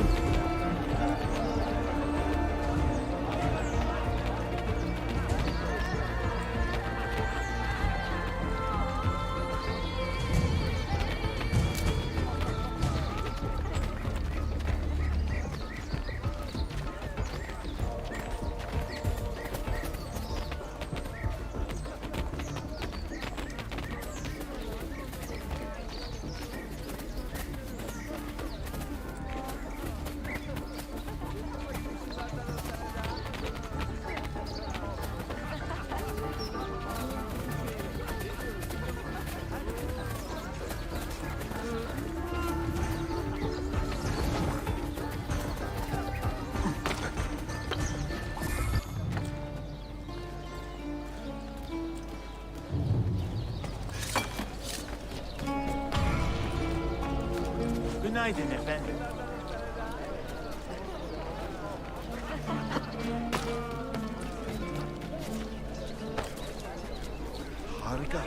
Günaydın efendim. Harika.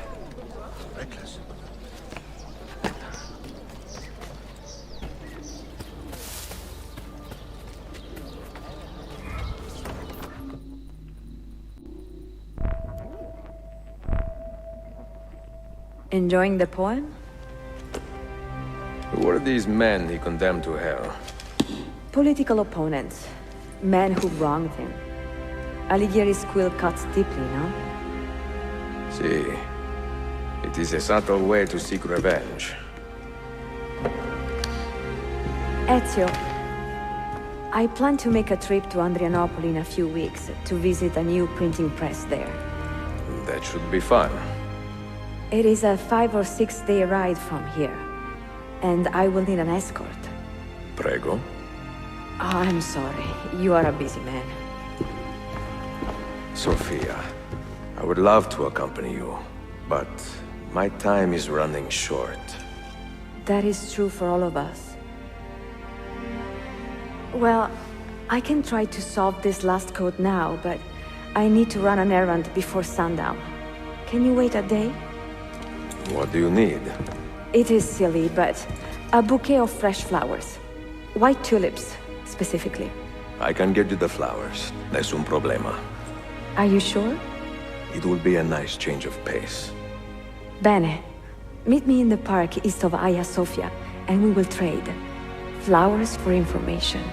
Reckless. Enjoying the poem? Who were these men he condemned to hell? Political opponents. Men who wronged him. Alighieri's quill cuts deeply, no? See, it is a subtle way to seek revenge. Ezio, I plan to make a trip to Andrianople in a few weeks to visit a new printing press there. That should be fun. It is a 5 or 6 day ride from here, and I will need an escort. Prego. Oh, I'm sorry. You are a busy man. Sophia, I would love to accompany you, but my time is running short. That is true for all of us. Well, I can try to solve this last code now, but I need to run an errand before sundown. Can you wait a day? What do you need? It is silly, but a bouquet of fresh flowers. White tulips, specifically. I can get you the flowers. Nessun problema. Are you sure? It will be a nice change of pace. Bene. Meet me in the park east of Hagia Sophia, and we will trade. Flowers for information.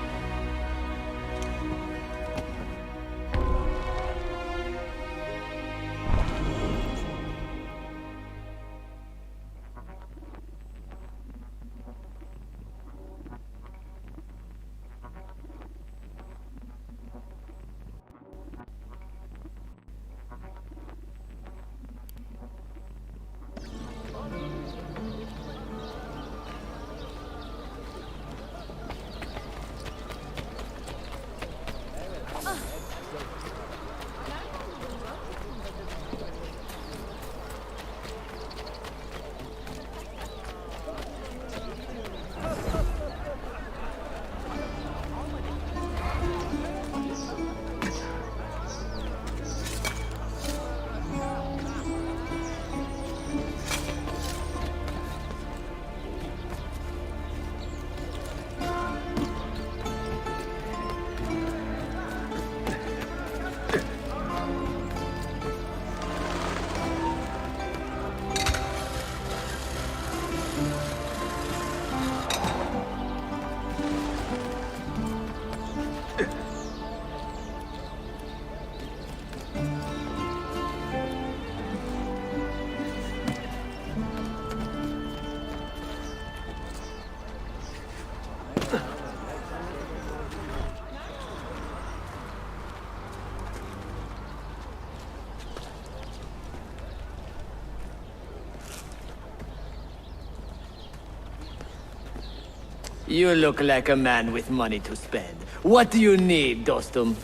You look like a man with money to spend. What do you need, Dostum?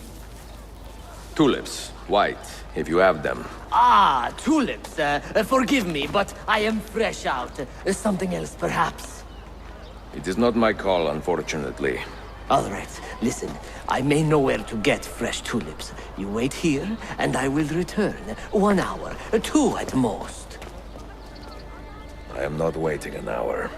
Tulips. White, if you have them. Ah, tulips. Forgive me, but I am fresh out. Something else, perhaps? It is not my call, unfortunately. All right, listen. I may know where to get fresh tulips. You wait here, and I will return. 1 hour, 2 at most. I am not waiting an hour.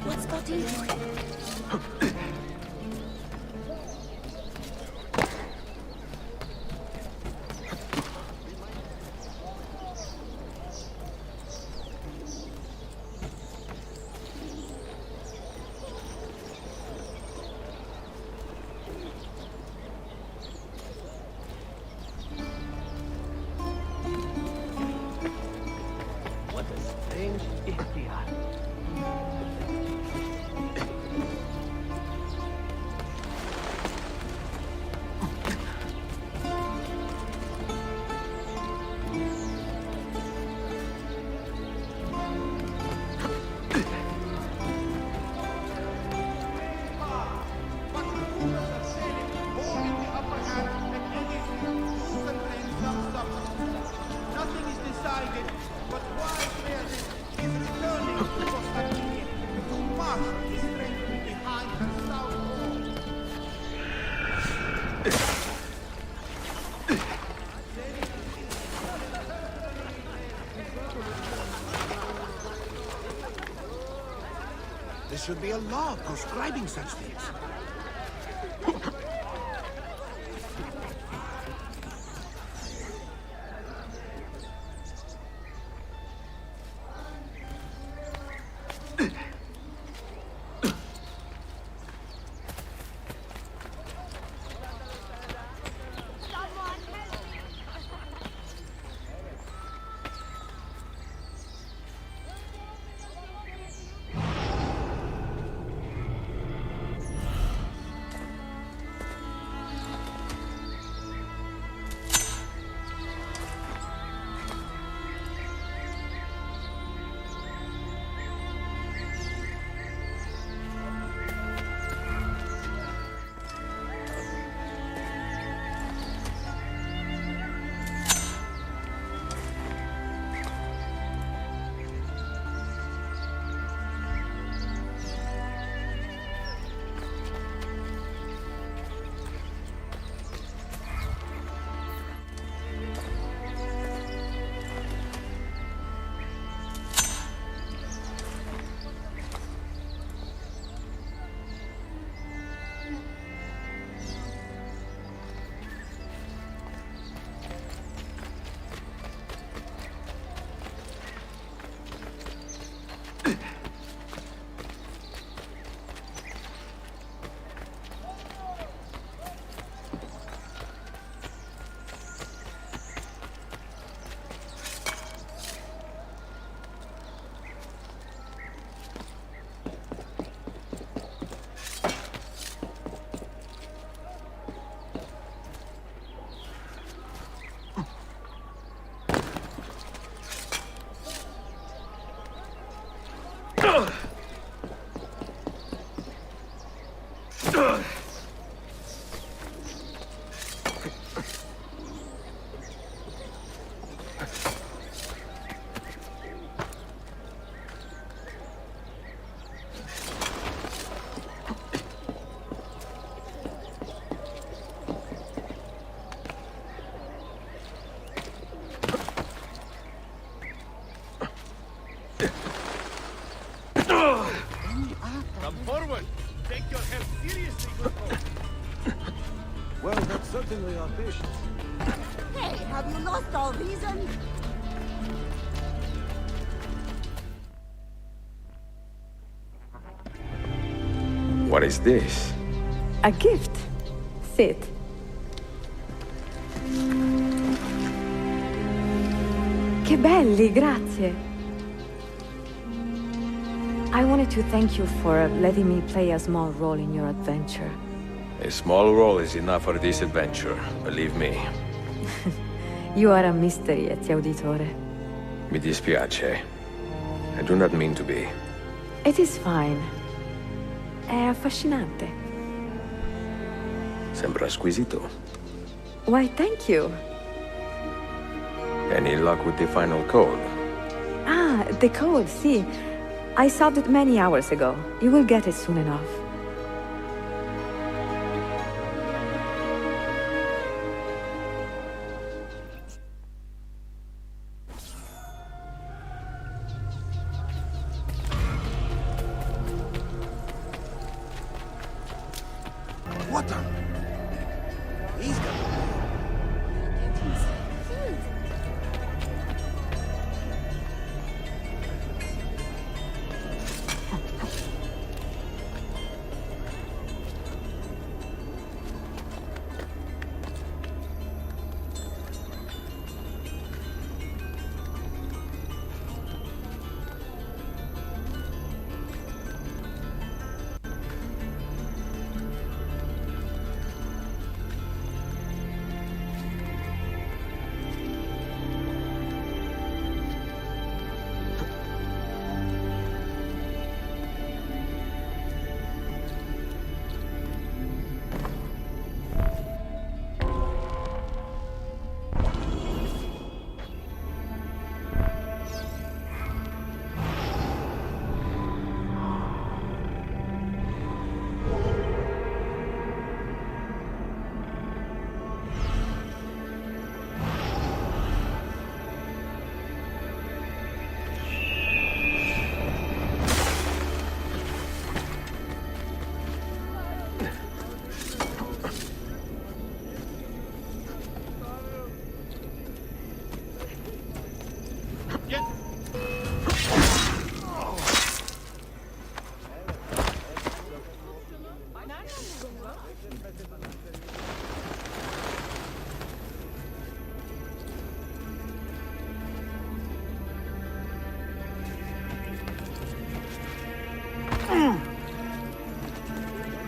What's got into it? What a strange ikhtiar. Nothing is decided, but while Beatrice is returning to Constantinople to marshal his strength behind her south wall. There should be a law proscribing such things. Come forward! Take your health seriously, good folk! Well, that's certainly our patience. Hey, have you lost all reason? What is this? A gift. Sit. Che belli, grazie. I wanted to thank you for letting me play a small role in your adventure. A small role is enough for this adventure, believe me. You are a mystery, Ezio Auditore. Mi dispiace. I do not mean to be. It is fine. È affascinante. Sembra squisito. Why, thank you. Any luck with the final code? Ah, the code, see. I solved it many hours ago. You will get it soon enough. What the? He's got...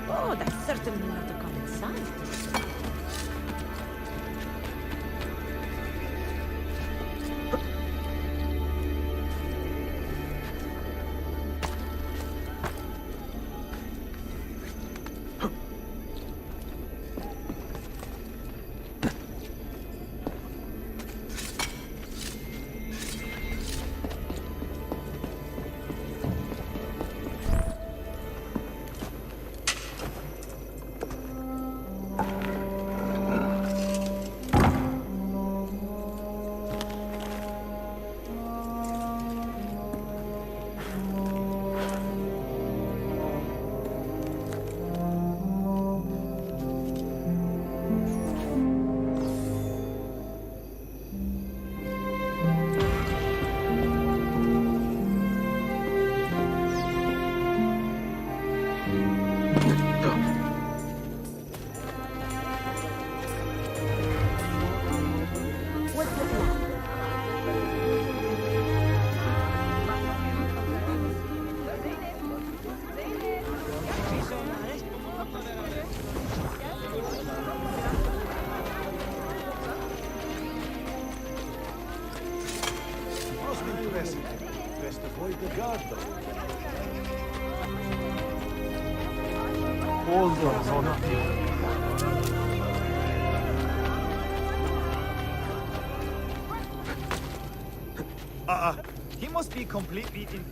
Oh, that's certainly not a common sight. Best avoid the guard, though. Hold on, He must be completely insane.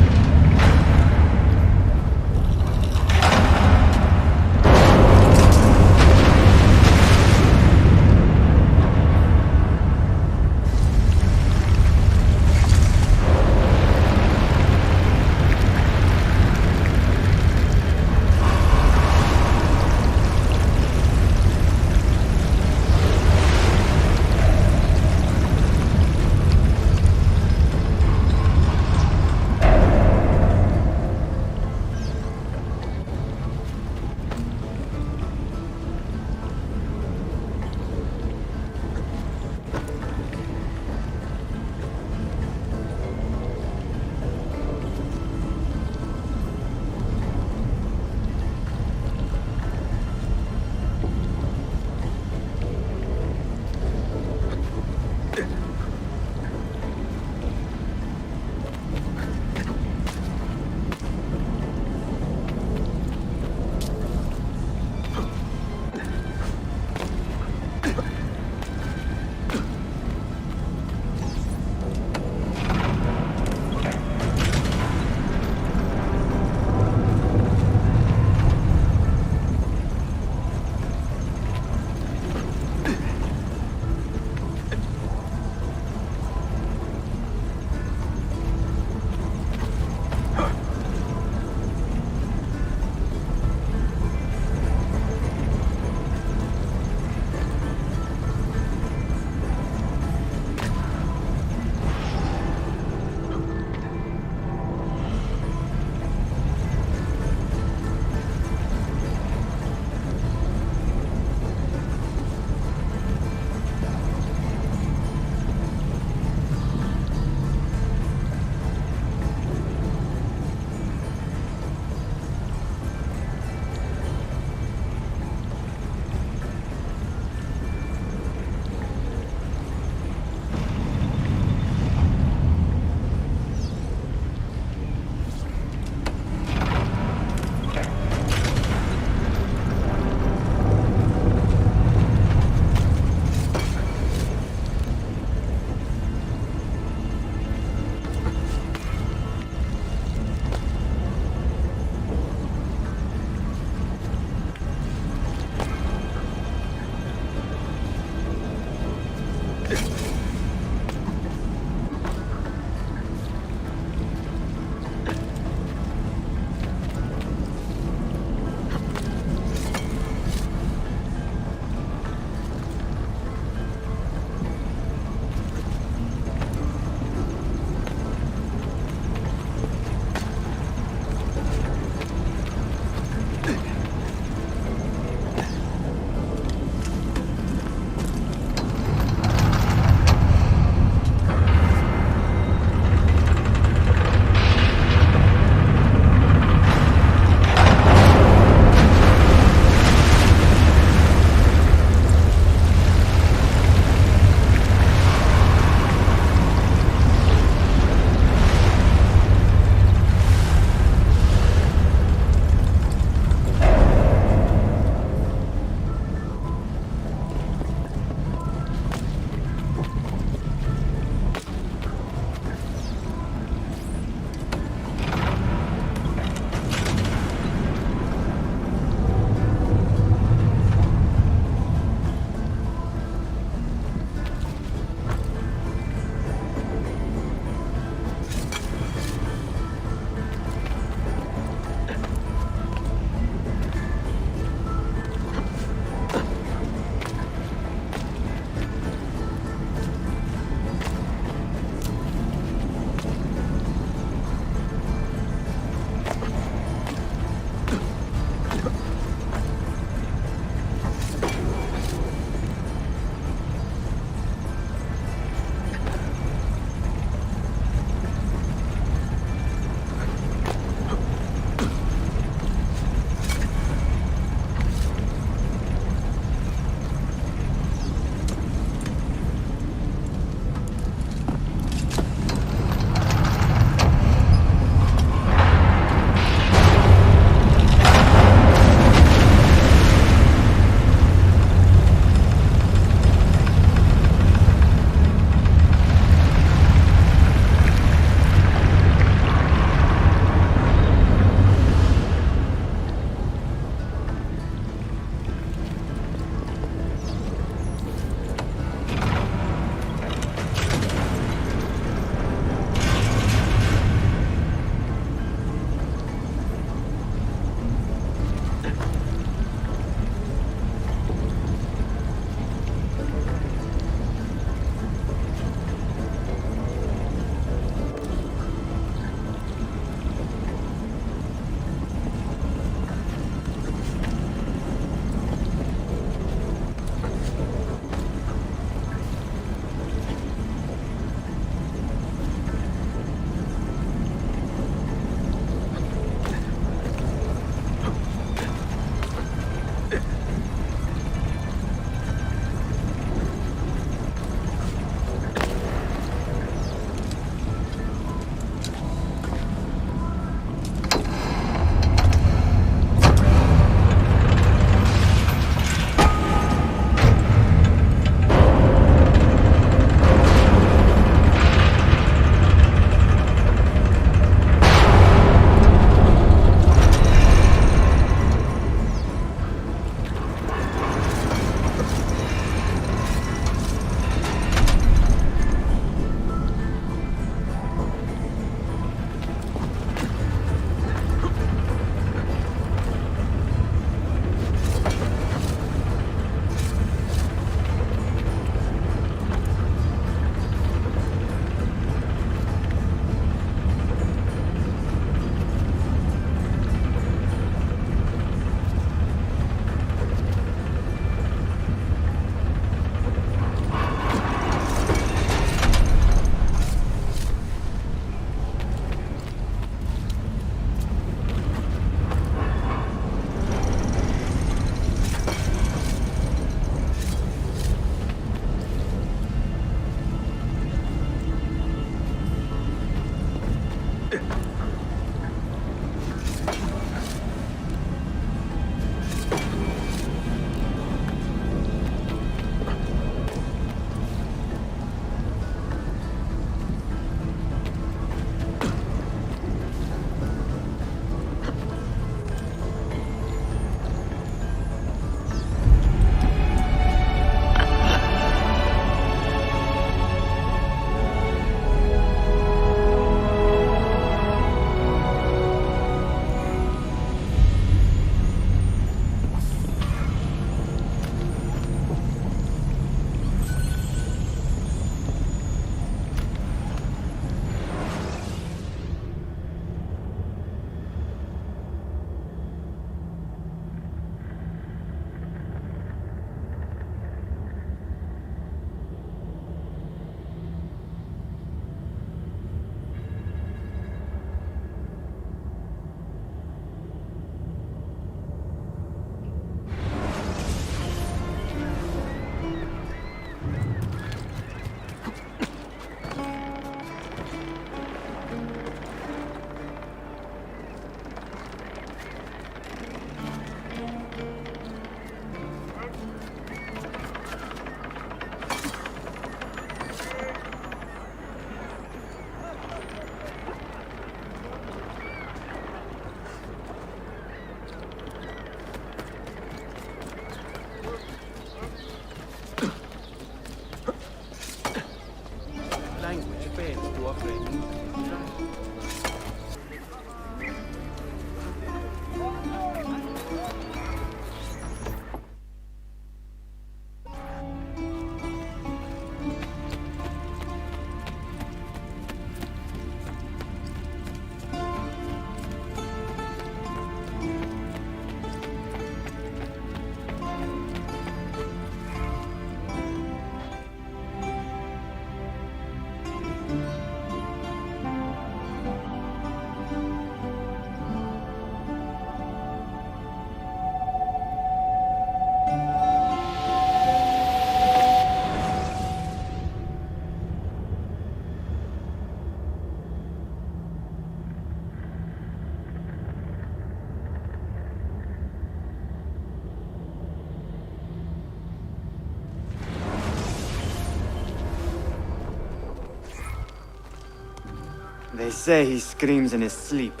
They say he screams in his sleep,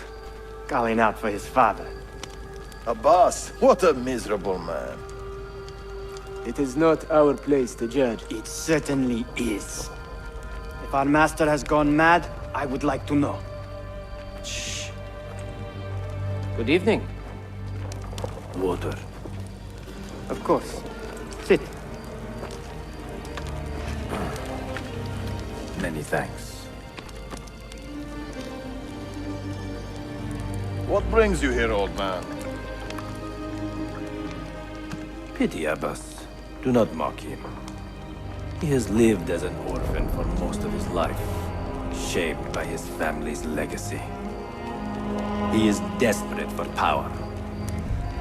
calling out for his father. Abbas, what a miserable man. It is not our place to judge. It certainly is. If our master has gone mad, I would like to know. Shh. Good evening. Water. Of course. Sit. Many thanks. What brings you here, old man? Pity Abbas. Do not mock him. He has lived as an orphan for most of his life, shaped by his family's legacy. He is desperate for power,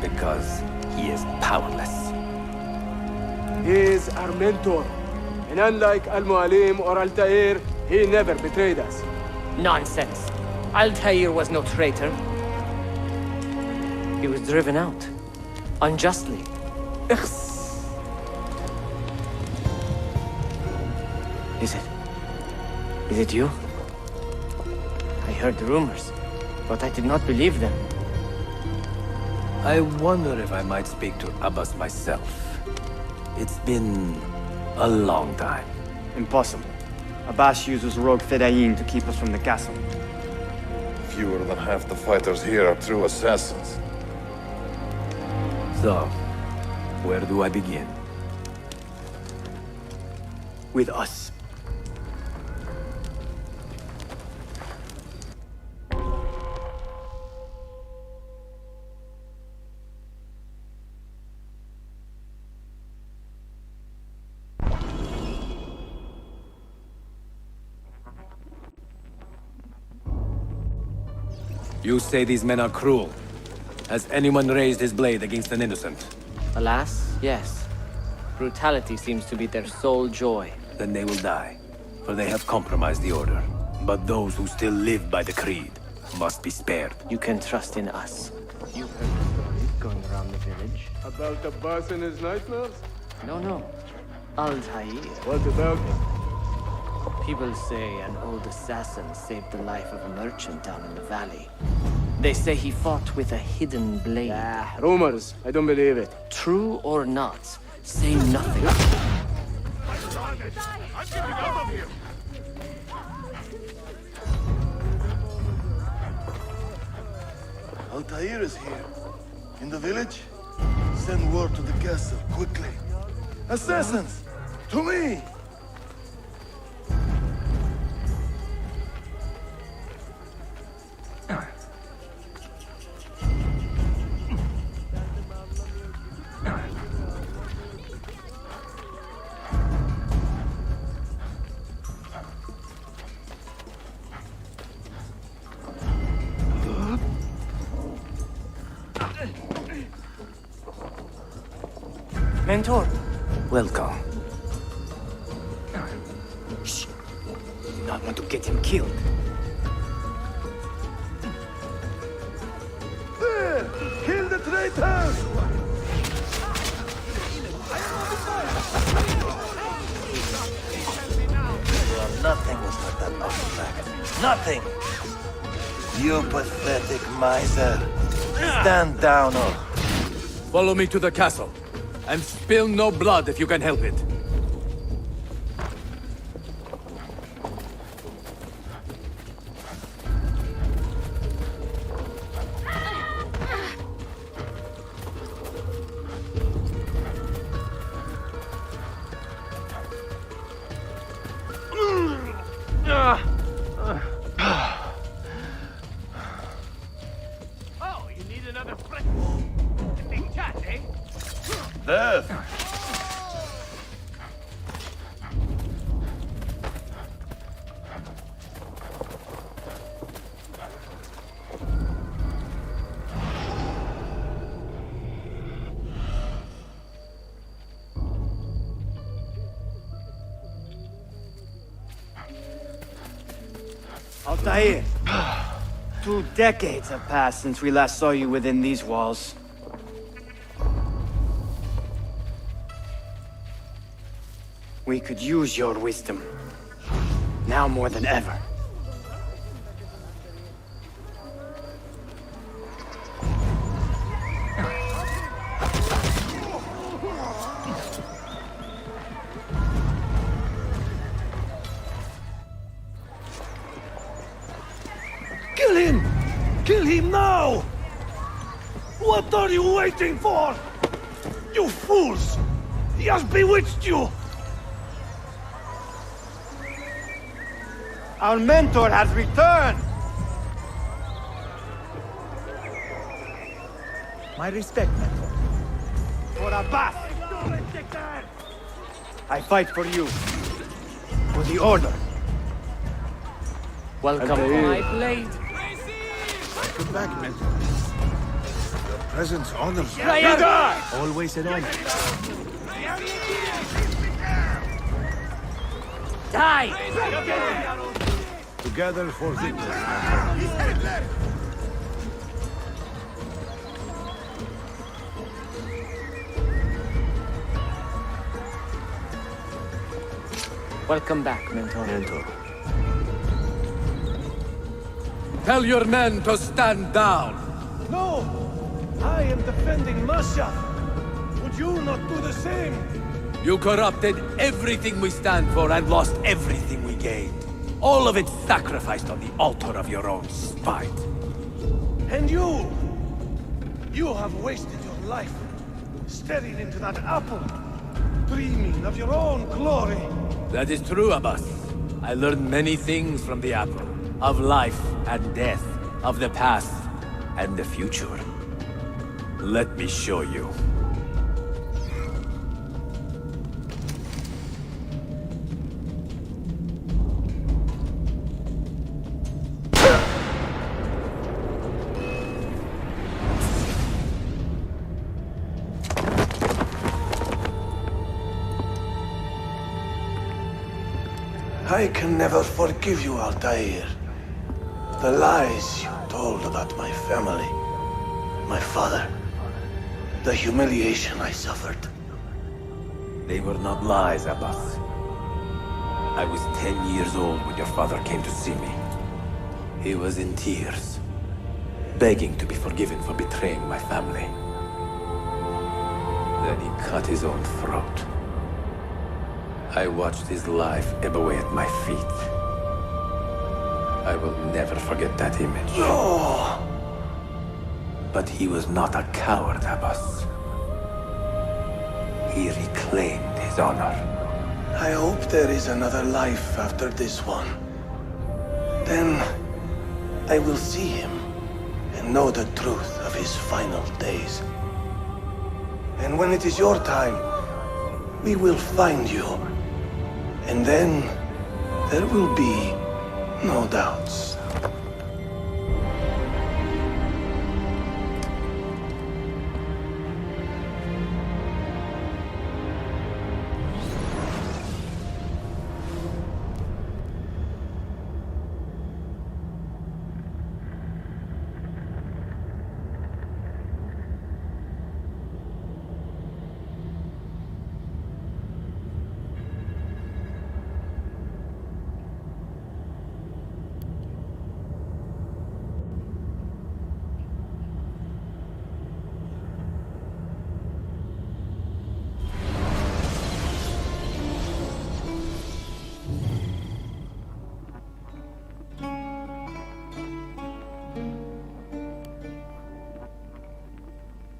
because he is powerless. He is our mentor. And unlike Al-Mualim or Altair, he never betrayed us. Nonsense. Altair was no traitor. He was driven out. Unjustly. Is it you? I heard the rumors, but I did not believe them. I wonder if I might speak to Abbas myself. It's been a long time. Impossible. Abbas uses rogue Fedayeen to keep us from the castle. Fewer than half the fighters here are true assassins. So, where do I begin? With us. You say these men are cruel. Has anyone raised his blade against an innocent? Alas, yes. Brutality seems to be their sole joy. Then they will die, for they have compromised the Order. But those who still live by the Creed must be spared. You can trust in us. You've heard the stories going around the village. About Abbas and his nightmares? No. Altair. What about? People say an old assassin saved the life of a merchant down in the valley. They say he fought with a hidden blade. Rumors. I don't believe it. True or not, say nothing. I'm getting out of here! Altair is here. In the village? Send word to the castle, quickly. Assassins! To me! Mentor. Welcome. Shh. Do not want to get him killed. There! Kill the traitors! Well, nothing was not that long back. Nothing! You pathetic miser. Stand down or... Follow me to the castle. And spill no blood if you can help it. Oh, you need another fresh big chat, eh? Death! Altair! 2 decades have passed since we last saw you within these walls. We could use your wisdom. Now more than ever. What are you waiting for? You fools! He has bewitched you! Our mentor has returned! My respect, mentor. For a bath! I fight for you. For the Order. Welcome to My blade. Welcome back, mentor. Your presence honors me. You die! Always an honor. Die! Together for victory. Welcome back, mentor. Tell your men to stand down. No! I am defending Masha! Would you not do the same? You corrupted everything we stand for and lost everything we gained. All of it sacrificed on the altar of your own spite. And you! You have wasted your life staring into that apple, dreaming of your own glory. That is true, Abbas. I learned many things from the apple. Of life and death. Of the past and the future. Let me show you. I can never forgive you, Altair. The lies you told about my family, my father, the humiliation I suffered. They were not lies, Abbas. I was 10 years old when your father came to see me. He was in tears, begging to be forgiven for betraying my family. Then he cut his own throat. I watched his life ebb away at my feet. I will never forget that image. No! But he was not a coward, Abbas. He reclaimed his honor. I hope there is another life after this one. Then I will see him and know the truth of his final days. And when it is your time, we will find you. And then there will be no doubts.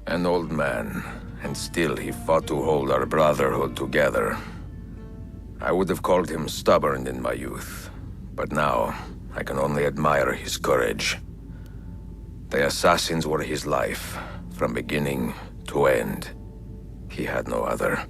An old man, and still he fought to hold our brotherhood together. I would have called him stubborn in my youth, but now I can only admire his courage. The assassins were his life, from beginning to end. He had no other.